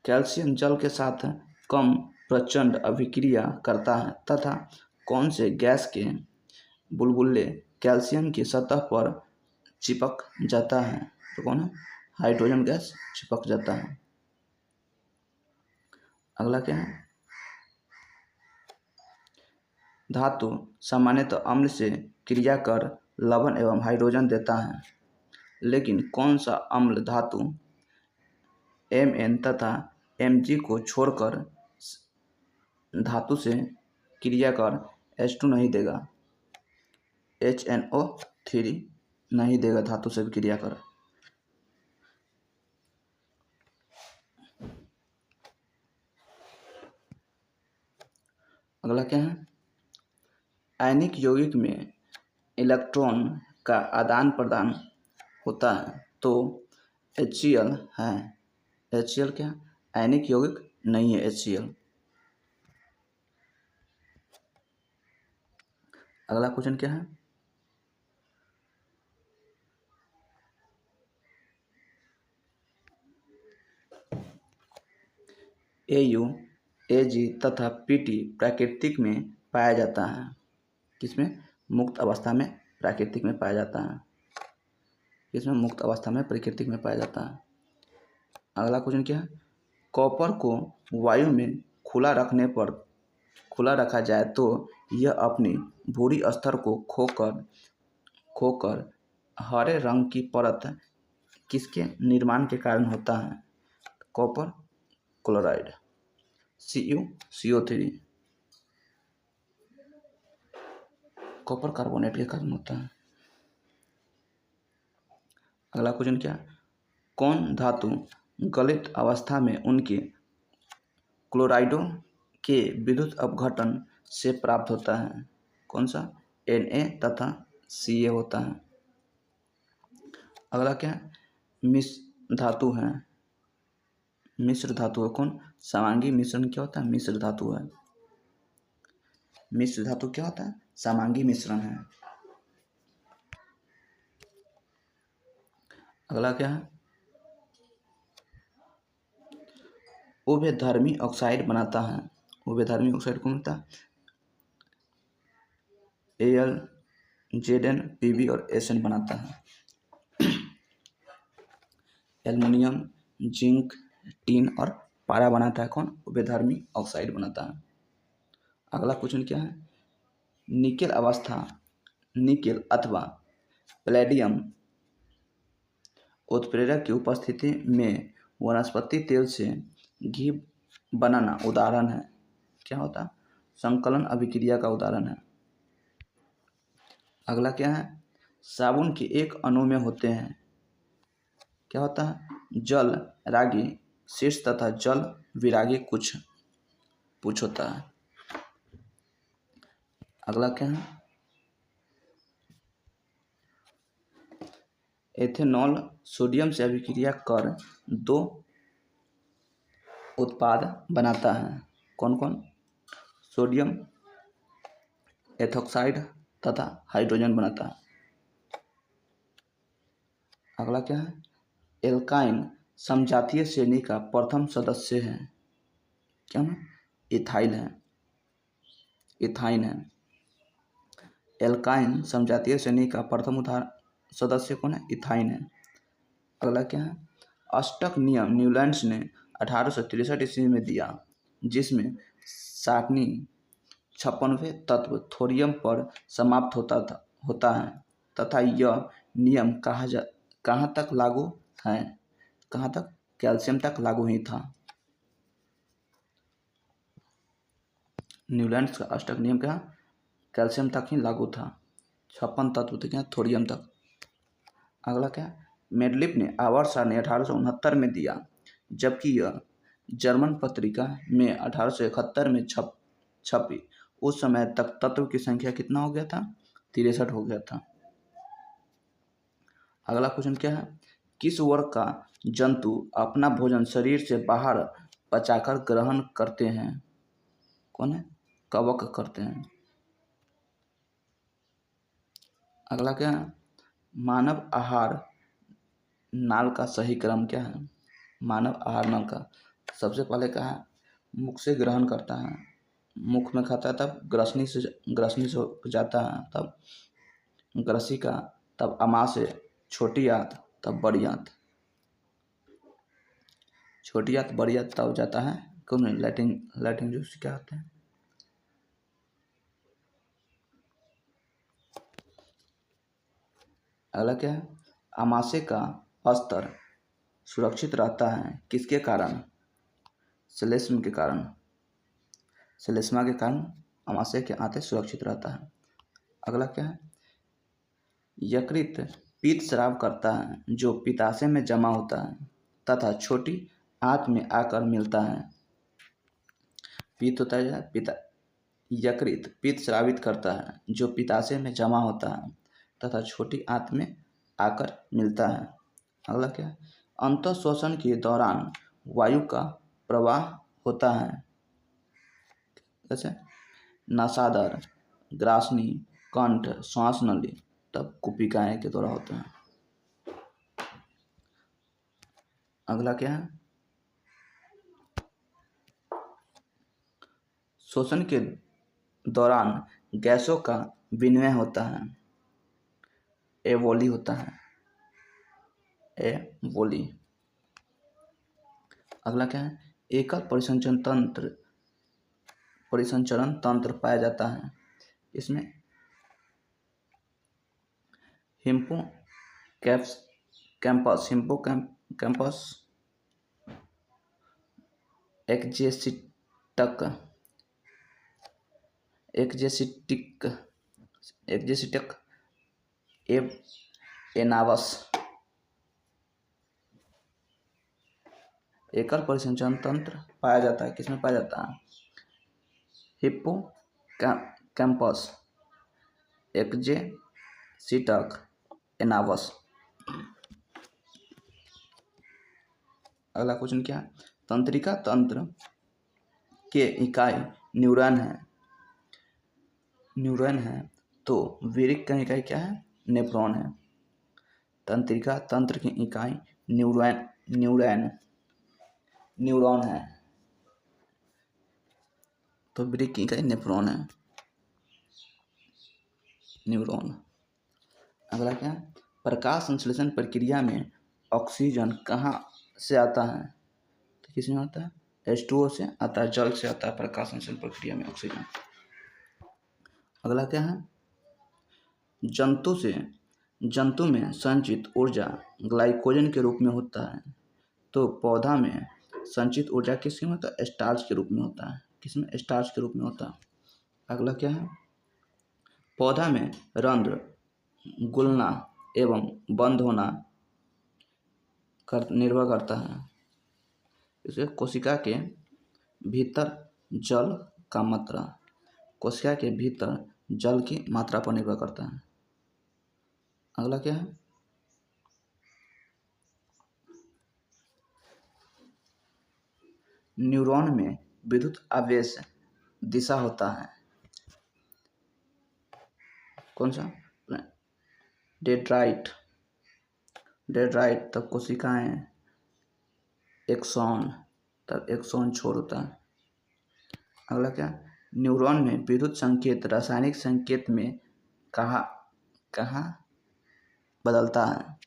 कैल्शियम जल के साथ कम प्रचंड अभिक्रिया करता है तथा कौन से गैस के बुलबुले कैल्शियम की सतह पर चिपक जाता है? तो कौन है? हाइड्रोजन गैस चिपक जाता है। अगला क्या है? धातु सामान्यतः अम्ल से क्रिया कर लवण एवं हाइड्रोजन देता है, लेकिन कौन सा अम्ल धातु Mn तथा Mg को छोड़कर धातु से क्रिया कर H2 नहीं देगा? HNO3 नहीं देगा धातु से क्रिया कर। अगला क्या है? आयनिक यौगिक में इलेक्ट्रॉन का आदान प्रदान होता है, तो HCl है। HCl क्या? आयनिक यौगिक नहीं है HCl। अगला क्वेश्चन क्या है? Au, Ag तथा Pt प्राकृतिक में पाया जाता है, किसमें? मुक्त अवस्था में प्राकृतिक में पाया जाता है। किसमें? मुक्त अवस्था में प्राकृतिक में पाया जाता है। अगला क्वेश्चन क्या है? कॉपर को वायु में खुला रखा जाए तो यह अपनी भूरी स्तर को खोकर हरे रंग की परत किसके निर्माण के कारण होता है? Copper chloride CuCO3 copper carbonate के कारण होता है। अगला क्वेश्चन क्या? कौन धातु गलित अवस्था में उनके क्लोराइडों के विद्युत अपघटन से प्राप्त होता है? कौन सा? Na तथा Ca होता है। अगला क्या? मिश्र धातु है। मिश्र धातु है कौन? समांगी मिश्रण क्या होता है? मिश्र धातु है। मिश्र धातु क्या होता है? समांगी मिश्रण है। अगला क्या है? उभयधर्मी ऑक्साइड बनाता है। उभयधर्मी ऑक्साइड कौन होता है? Al, Zn, Pb और Sn बनाता है। एल्युमिनियम, जिंक, टीन और पारा बनाता है कौन? उभयधर्मी ऑक्साइड बनाता है। अगला क्वेश्चन क्या है? निकेल अथवा पैलेडियम उत्प्रेरक की उपस्थिति में वनस्पति तेल से घी बनाना उदाहरण है। क्या होता है? संकलन अभिक्रिया का उदाहरण है। अगला क्या है? साबुन के एक अणु में होते हैं, क्या होता है? जल रागी शीर्ष तथा जल विरागी कुछ पूछ होता है। अगला क्या है? एथेनॉल सोडियम से अभिक्रिया कर दो उत्पाद बनाता है। कौन कौन? सोडियम एथोक्साइड तथा हाइड्रोजन बनाता है। अगला क्या है? एल्काइन समजातीय श्रेणी का प्रथम सदस्य है। क्या ना? इथाइल है, इथाइन है। एल्काइन समजातीय श्रेणी का प्रथम सदस्य कौन है? इथाइन है। अगला क्या है? अष्टक नियम न्यूलैंड्स ने 1863 ईस्वी में दिया, जिसमें सारणी 56वें तत्व थोरियम पर समाप्त होता है तथा यह नियम कहाँ तक लागू है? कहाँ तक? कैल्शियम तक लागू ही था। न्यूलैंड्स का अष्टक नियम क्या? कैल्शियम तक ही लागू था। 56 तत्व थे क्या? थोरियम तक। अगला क्या? मेडलिफ ने आवर्त सारणी 1869 में दिया, जबकि यह जर्मन पत्रिका में 1871 में छपी। उस समय तक तत्व की संख्या कितना हो गया था? 63 हो गया था। अगला क्वेश्चन क्या है? किस वर्ग का जंतु अपना भोजन शरीर से बाहर पचाकर ग्रहण करते हैं? कौन है? कवक करते हैं। अगला क्या है? मानव आहार नाल का सही क्रम क्या है? मानव आहार नाल का सबसे पहले क्या है? मुख से ग्रहण करता है, मुख में खाता है, तब ग्रसनी से जाता है, तब ग्रसिका, तब अमाशय, छोटी आंत, तब बड़ी आंत। छोटी आंत बड़ी आंत तब जाता है कौन? लैटिन जूस क्या होते हैं? अगला क्या है? अमाशय का स्तर सुरक्षित रहता है किसके कारण? श्लेष्म के कारण। श्लेष्मा के कारण अमाशय के आंतें सुरक्षित रहता है। अगला क्या है? यकृत पीत स्राव करता है जो पित्ताशय में जमा होता है तथा छोटी आंत में आकर मिलता है। पीत होता है यकृत पीत स्रावित करता है जो पित्ताशय में जमा होता है तथा छोटी आंत में आकर मिलता है। अगला क्या है? अंतःश्वसन के दौरान वायु का प्रवाह होता है, जैसे नासादर, ग्रासनी, कंठ, श्वास नली, तब कुपिकाएं के द्वारा होता है। अगला क्या है? श्वसन के दौरान गैसों का विनिमय होता है, एवोली होता है, एवोली। अगला क्या है? एकल परिसंचरण तंत्र पाया जाता है। इसमें हिप्पोकैम्पस, एक्जेसिटक, एनावस। एकल परिसंचरण तंत्र पाया जाता है, किसमें पाया जाता है? हिप्पोकैम्पस, एक्जेसिटक, एनावस। अगला क्वेश्चन क्या है? तंत्रिका तंत्र के इकाई न्यूरॉन है, तो वीरिक का इकाई क्या है? नेफ्रॉन है। तंत्रिका तंत्र की इकाई न्यूरॉन है, तो वीरिक की इकाई नेफ्रॉन है, न्यूरॉन। अगला क्या है? प्रकाश संश्लेषण प्रक्रिया में ऑक्सीजन कहाँ से आता है? तो किसमें आता है? H2O से आता है, जल से आता है प्रकाश संश्लेषण प्रक्रिया में ऑक्सीजन। अगला क्या है? जंतु से जंतु में संचित ऊर्जा ग्लाइकोजन के रूप में होता है, तो पौधा में संचित ऊर्जा किसमें होता है? स्टार्च के रूप में होता है। किसमें? स्टार्च के रूप में होता है। अगला क्या है? पौधा में रंध्र गुलना एवं बंद होना निर्भर करता है। इसे कोशिका के भीतर जल का मात्रा, कोशिका के भीतर जल की मात्रा पर निर्भर करता है। अगला क्या है? न्यूरॉन में विद्युत आवेश दिशा होता है। कौन सा? डेंड्राइट। तब कोशिकाएं एक्सॉन, तब एक्सॉन छोर होता है। अगला क्या? न्यूरॉन में विद्युत संकेत रासायनिक संकेत में कहाँ बदलता है?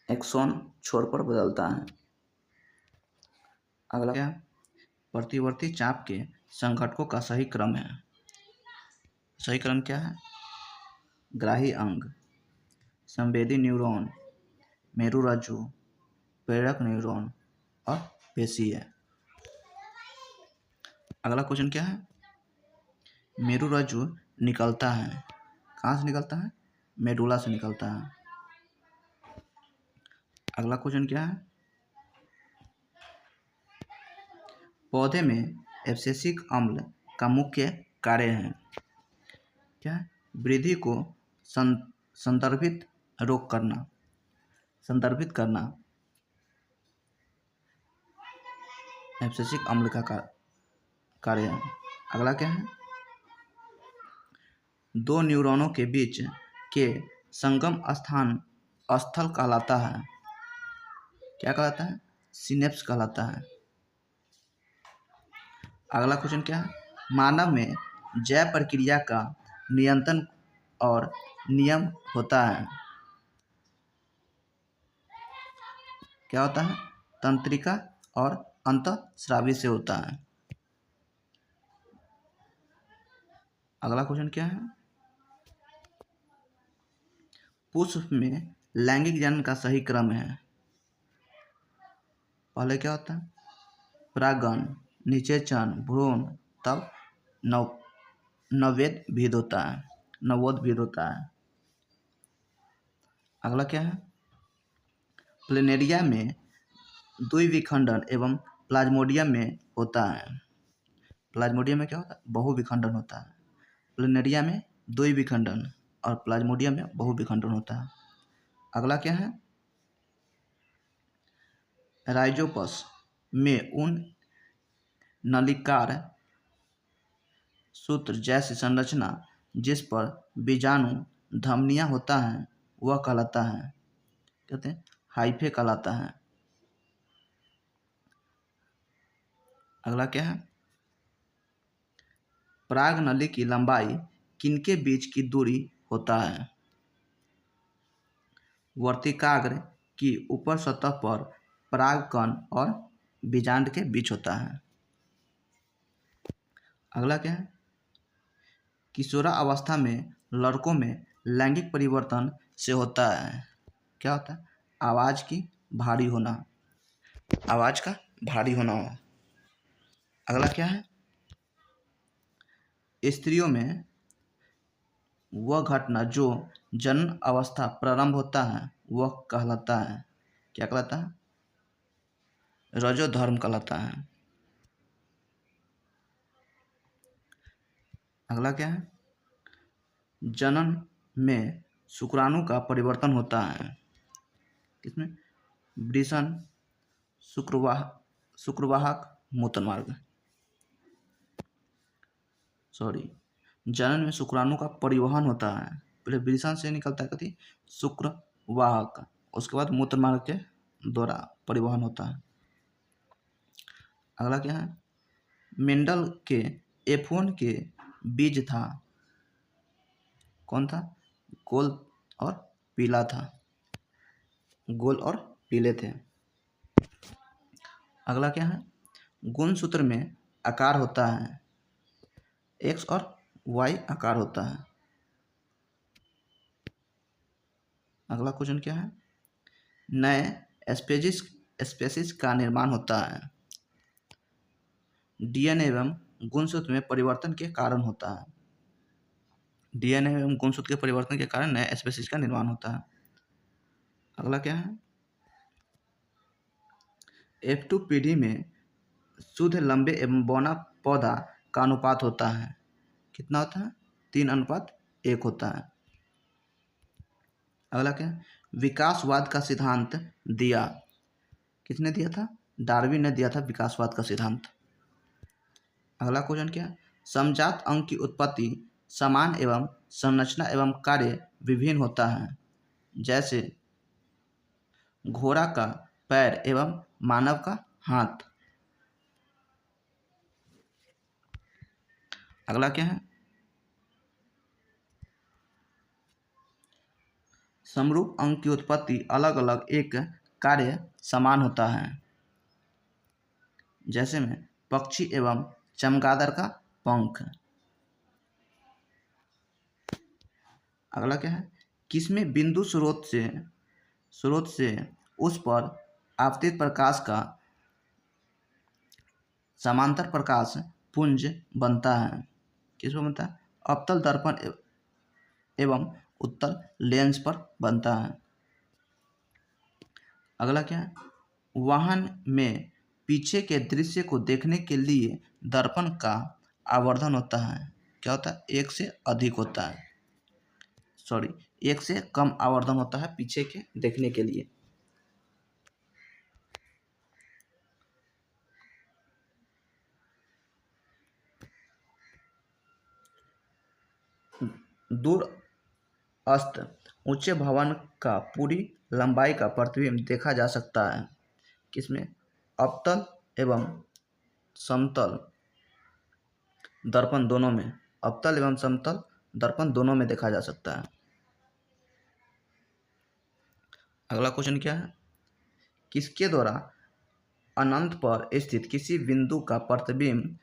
एक्सॉन छोर पर बदलता है। अगला क्या? प्रतिवर्ती चाप के संघटकों का सही क्रम है। सही क्रम क्या है? ग्राही अंग, संवेदी न्यूरॉन, मेरुरज्जु, प्रेरक न्यूरॉन और पेशीय। अगला क्वेश्चन क्या है? मेरुरज्जु निकलता है, कहाँ से निकलता है? मेडुला से निकलता है। अगला क्वेश्चन क्या है? पौधे में एब्सिसिक अम्ल का मुख्य कार्य है क्या है? वृद्धि को संदर्भित करना एब्सिसिक अम्ल का कार्य है। अगला क्या है? दो न्यूरॉनों के बीच के संगम स्थल कहलाता है। क्या कहलाता है? सिनेप्स कहलाता है। अगला क्वेश्चन क्या है? मानव में जैव प्रक्रिया का नियंत्रण और नियम होता है। क्या होता है? तंत्रिका और अंतःस्रावी से होता है। अगला क्वेश्चन क्या है? पुष्प में लैंगिक जनन का सही क्रम है। पहले क्या होता है? परागण, निषेचन, भ्रूण, तब नवोत्भीद होता है। अगला क्या है? प्लेनेरिया में द्विविखंडन एवं प्लाज्मोडियम में होता है। प्लाज्मोडियम में क्या होता है? बहुविखंडन होता है। प्लेनेरिया में द्विविखंडन और प्लाज्मोडियम में बहुविखंडन होता है। अगला क्या है? राइजोपस में उन नलिकाकार सूत्र जैसी संरचना जिस पर बीजाणु धमनियां होता है वह कहलाता है, कहते हैं हाइफे कहलाता है। अगला क्या है? परागनली की लंबाई किनके बीच की दूरी होता है? वर्तिकाग्र की ऊपर सतह पर परागकण और बीजांड के बीच होता है। अगला क्या है? किशोरावस्था में लड़कों में लैंगिक परिवर्तन से होता है। क्या होता है? आवाज का भारी होना। अगला क्या है? स्त्रियों में वह घटना जो जनन अवस्था प्रारंभ होता है वह कहलाता है, क्या कहलाता है? रजोधर्म कहलाता है। अगला क्या है? जनन में शुक्राणु का परिवर्तन होता है। किसमें? वृषण, शुक्रवाहक, मूत्रमार्ग। जनन में शुक्राणु का परिवहन होता है। पहले वृषण से निकलता है कथी? शुक्रवाहक, उसके बाद मूत्रमार्ग के द्वारा परिवहन होता है। अगला क्या है? मेंडल के F1 के बीज था, कौन था? गोल और पीला था, गोल और पीले थे। अगला क्या है? गुणसूत्र में आकार होता है, X और Y आकार होता है। अगला क्वेश्चन क्या है? नए स्पेसिस स्पेसिस का निर्माण होता है। डीएनए एवं गुणसूत्र में परिवर्तन के कारण होता है। डीएनए एवं गुणसूत्र के परिवर्तन के कारण नए स्पेसिस का निर्माण होता है। अगला क्या है? F2 पीढ़ी में शुद्ध लंबे एवं बौना पौधा का अनुपात होता है। कितना होता है? 3:1 होता है। अगला क्या है? विकासवाद का सिद्धांत दिया। किसने दिया था? डार्विन ने दिया था विकासवाद का सिद्धांत। अगला क्वेश्चन क्या है? समजात अंग की उत्पत्ति समान एवं संरचना एवं कार्य विभिन्न होता है। जैसे घोड़ा का पैर एवं मानव का हाथ। अगला क्या है? समरूप अंग की उत्पत्ति अलग अलग एक कार्य समान होता है। जैसे में पक्षी एवं चमगादड़ का पंख। अगला क्या है? किसमें बिंदु स्रोत से उस पर आपतित प्रकाश का समांतर प्रकाश पुंज बनता है। किस पर बनता है? अवतल दर्पण एवं उत्तल लेंस पर बनता है। अगला क्या है? वाहन में पीछे के दृश्य को देखने के लिए दर्पण का आवर्धन होता है। क्या होता है? एक से अधिक होता है, सॉरी, एक से कम आवर्धन होता है पीछे के देखने के लिए। दूर अस्त ऊंचे भवन का पूरी लंबाई का प्रतिबिंब देखा जा सकता है। किसमें? अवतल एवं समतल दर्पण दोनों में। अवतल एवं समतल दर्पण दोनों में देखा जा सकता है। अगला क्वेश्चन क्या है? किसके द्वारा अनंत पर स्थित किसी बिंदु का प्रतिबिंब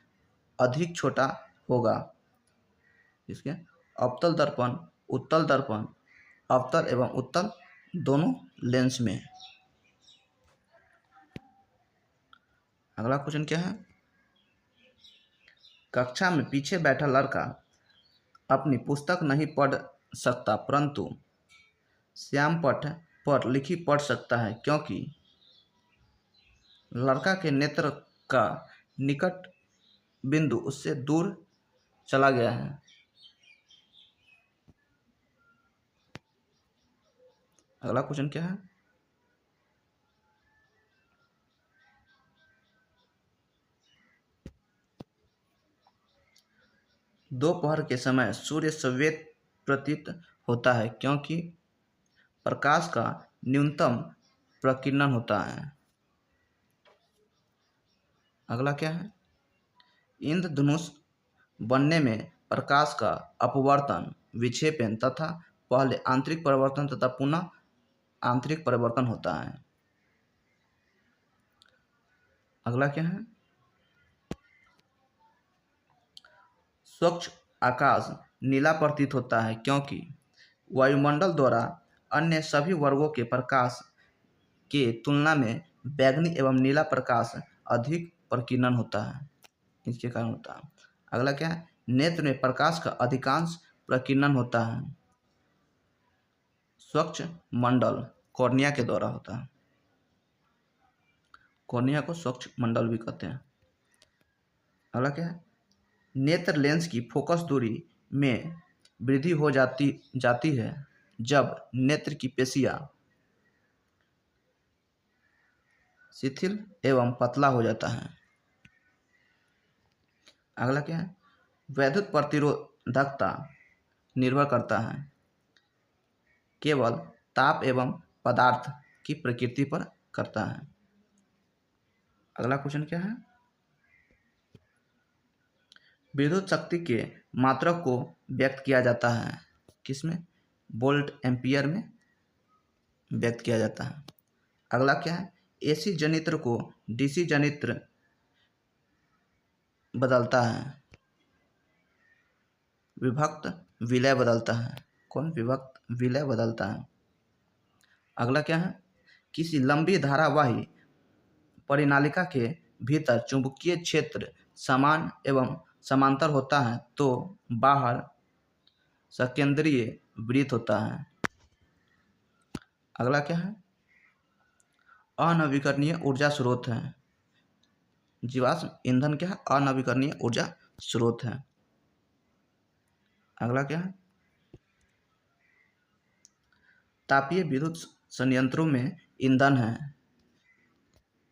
अधिक छोटा होगा? किसके? अवतल दर्पण, उत्तल दर्पण, अवतल एवं उत्तल दोनों लेंस में। अगला क्वेश्चन क्या है? कक्षा में पीछे बैठा लड़का अपनी पुस्तक नहीं पढ़ सकता परंतु श्याम पट पर लिखी पढ़ सकता है क्योंकि लड़का के नेत्र का निकट बिंदु उससे दूर चला गया है। अगला क्वेश्चन क्या है? दोपहर के समय सूर्य श्वेत प्रतीत होता है क्योंकि प्रकाश का न्यूनतम प्रकीर्णन होता है। अगला क्या है? इंद्रधनुष बनने में प्रकाश का अपवर्तन, विक्षेपण तथा पहले आंतरिक परिवर्तन तथा पुनः आंतरिक परिवर्तन होता है। अगला क्या है? स्वच्छ आकाश नीला प्रतीत होता है क्योंकि वायुमंडल द्वारा अन्य सभी वर्गों के प्रकाश के तुलना में बैंगनी एवं नीला प्रकाश अधिक प्रकीर्णन होता है, इसके कारण होता है। अगला क्या है? नेत्र में प्रकाश का अधिकांश प्रकीर्णन होता है स्वच्छ मंडल कॉर्निया के द्वारा होता है। कॉर्निया को स्वच्छ मंडल भी कहते हैं। अगला क्या है? नेत्र लेंस की फोकस दूरी में वृद्धि हो जाती है जब नेत्र की पेशियां शिथिल एवं पतला हो जाता है। अगला क्या है? वैद्युत प्रतिरोधकता निर्भर करता है केवल ताप एवं पदार्थ की प्रकृति पर करता है। अगला क्वेश्चन क्या है? विद्युत शक्ति के मात्रक को व्यक्त किया जाता है किसमें? वोल्ट एम्पियर में व्यक्त किया जाता है। अगला क्या है? एसी जनित्र को डीसी जनित्र बदलता है, विभक्त विलय बदलता है। कौन? विभक्त विलय बदलता है। अगला क्या है, किसी लंबी धारावाही परिनालिका के भीतर चुंबकीय क्षेत्र समान एवं समांतर होता है तो बाहर सकेंद्रीय वृत्त होता है। अगला क्या है, अनवीकरणीय ऊर्जा स्रोत है। जीवाश्म ईंधन क्या है, अनवीकरणीय ऊर्जा स्रोत है। अगला क्या है, तापीय विद्युत संयंत्रों में ईंधन है,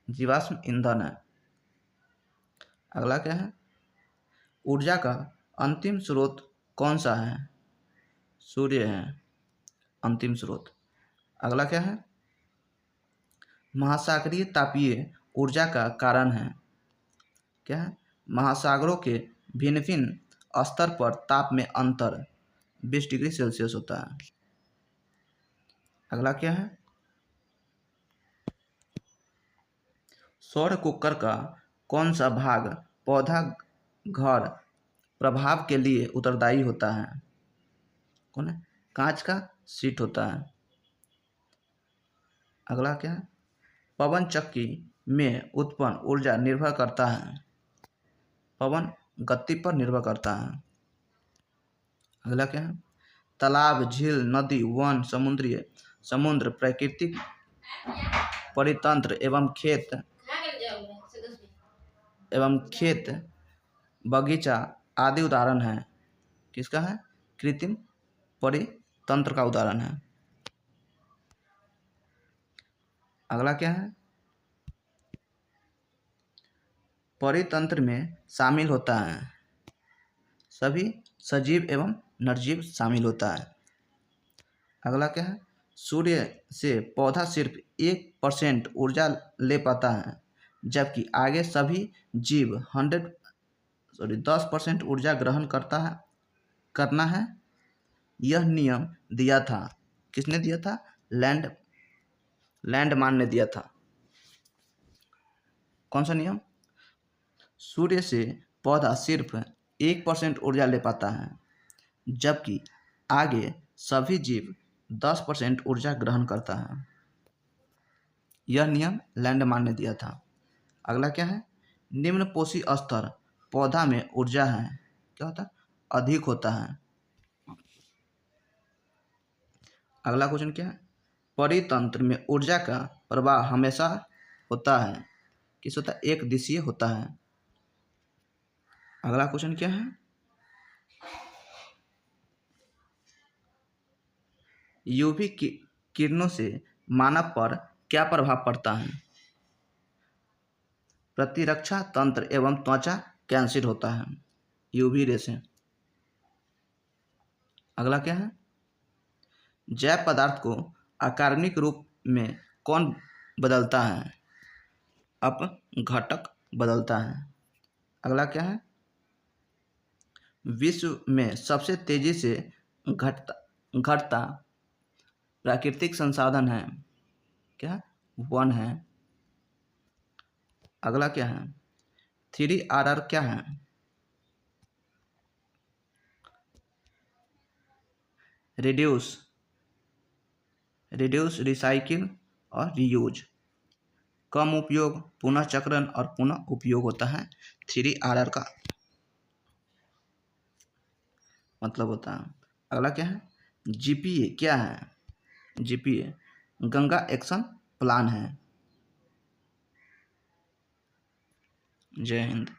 जीवाश्म ईंधन है। अगला क्या है, ऊर्जा का अंतिम स्रोत कौन सा है, सूर्य है अंतिम स्रोत। अगला क्या है, महासागरीय तापीय ऊर्जा का कारण है, क्या है, महासागरों के भिन्न भिन्न स्तर पर ताप में अंतर 20 डिग्री सेल्सियस होता है। अगला क्या है, सौर कुकर का कौन सा भाग पौधा घर प्रभाव के लिए उत्तरदायी होता है, कौन है, कांच का शीट होता है। अगला क्या है, पवन चक्की में उत्पन्न ऊर्जा निर्भर करता है, पवन गति पर निर्भर करता है। अगला क्या है, तालाब, झील, नदी, वन, समुद्र प्राकृतिक परितंत्र एवं खेत बगीचा आदि उदाहरण है, किसका है, कृत्रिम परितंत्र का उदाहरण है। अगला क्या है, परितंत्र में शामिल होता है, सभी सजीव एवं निर्जीव शामिल होता है। अगला क्या है, सूर्य से पौधा सिर्फ 1% ऊर्जा ले पाता है जबकि आगे सभी जीव 10% ऊर्जा ग्रहण करना है। यह नियम दिया था, किसने दिया था, लैंडमान ने दिया था। कौन सा नियम, सूर्य से पौधा सिर्फ 1% ऊर्जा ले पाता है जबकि आगे सभी जीव 10% ऊर्जा ग्रहण करता है। यह नियम लैंडमान ने दिया था। अगला क्या है, निम्न पोषी स्तर पौधा में ऊर्जा है, क्या होता है, अधिक होता है। अगला क्वेश्चन क्या है, परितंत्र में ऊर्जा का प्रवाह हमेशा होता है, किस होता है, एक दिशीय होता है। अगला क्वेश्चन क्या है, यूवी किरणों से मानव पर क्या प्रभाव पड़ता है, प्रतिरक्षा तंत्र एवं त्वचा कैंसर होता है यूवी रे से। अगला क्या है, जैव पदार्थ को अकार्बनिक रूप में कौन बदलता है, अपघटक बदलता है। अगला क्या है, विश्व में सबसे तेजी से घटता प्राकृतिक संसाधन है, क्या, वन है। अगला क्या है, 3RR क्या है, रिड्यूस, रिसाइकिल और रीयूज। कम उपयोग, पुनः चक्रण और पुनः उपयोग होता है 3RR का मतलब होता है। अगला क्या है, जीपीए क्या है, जीपीए गंगा एक्शन प्लान है। जय हिंद।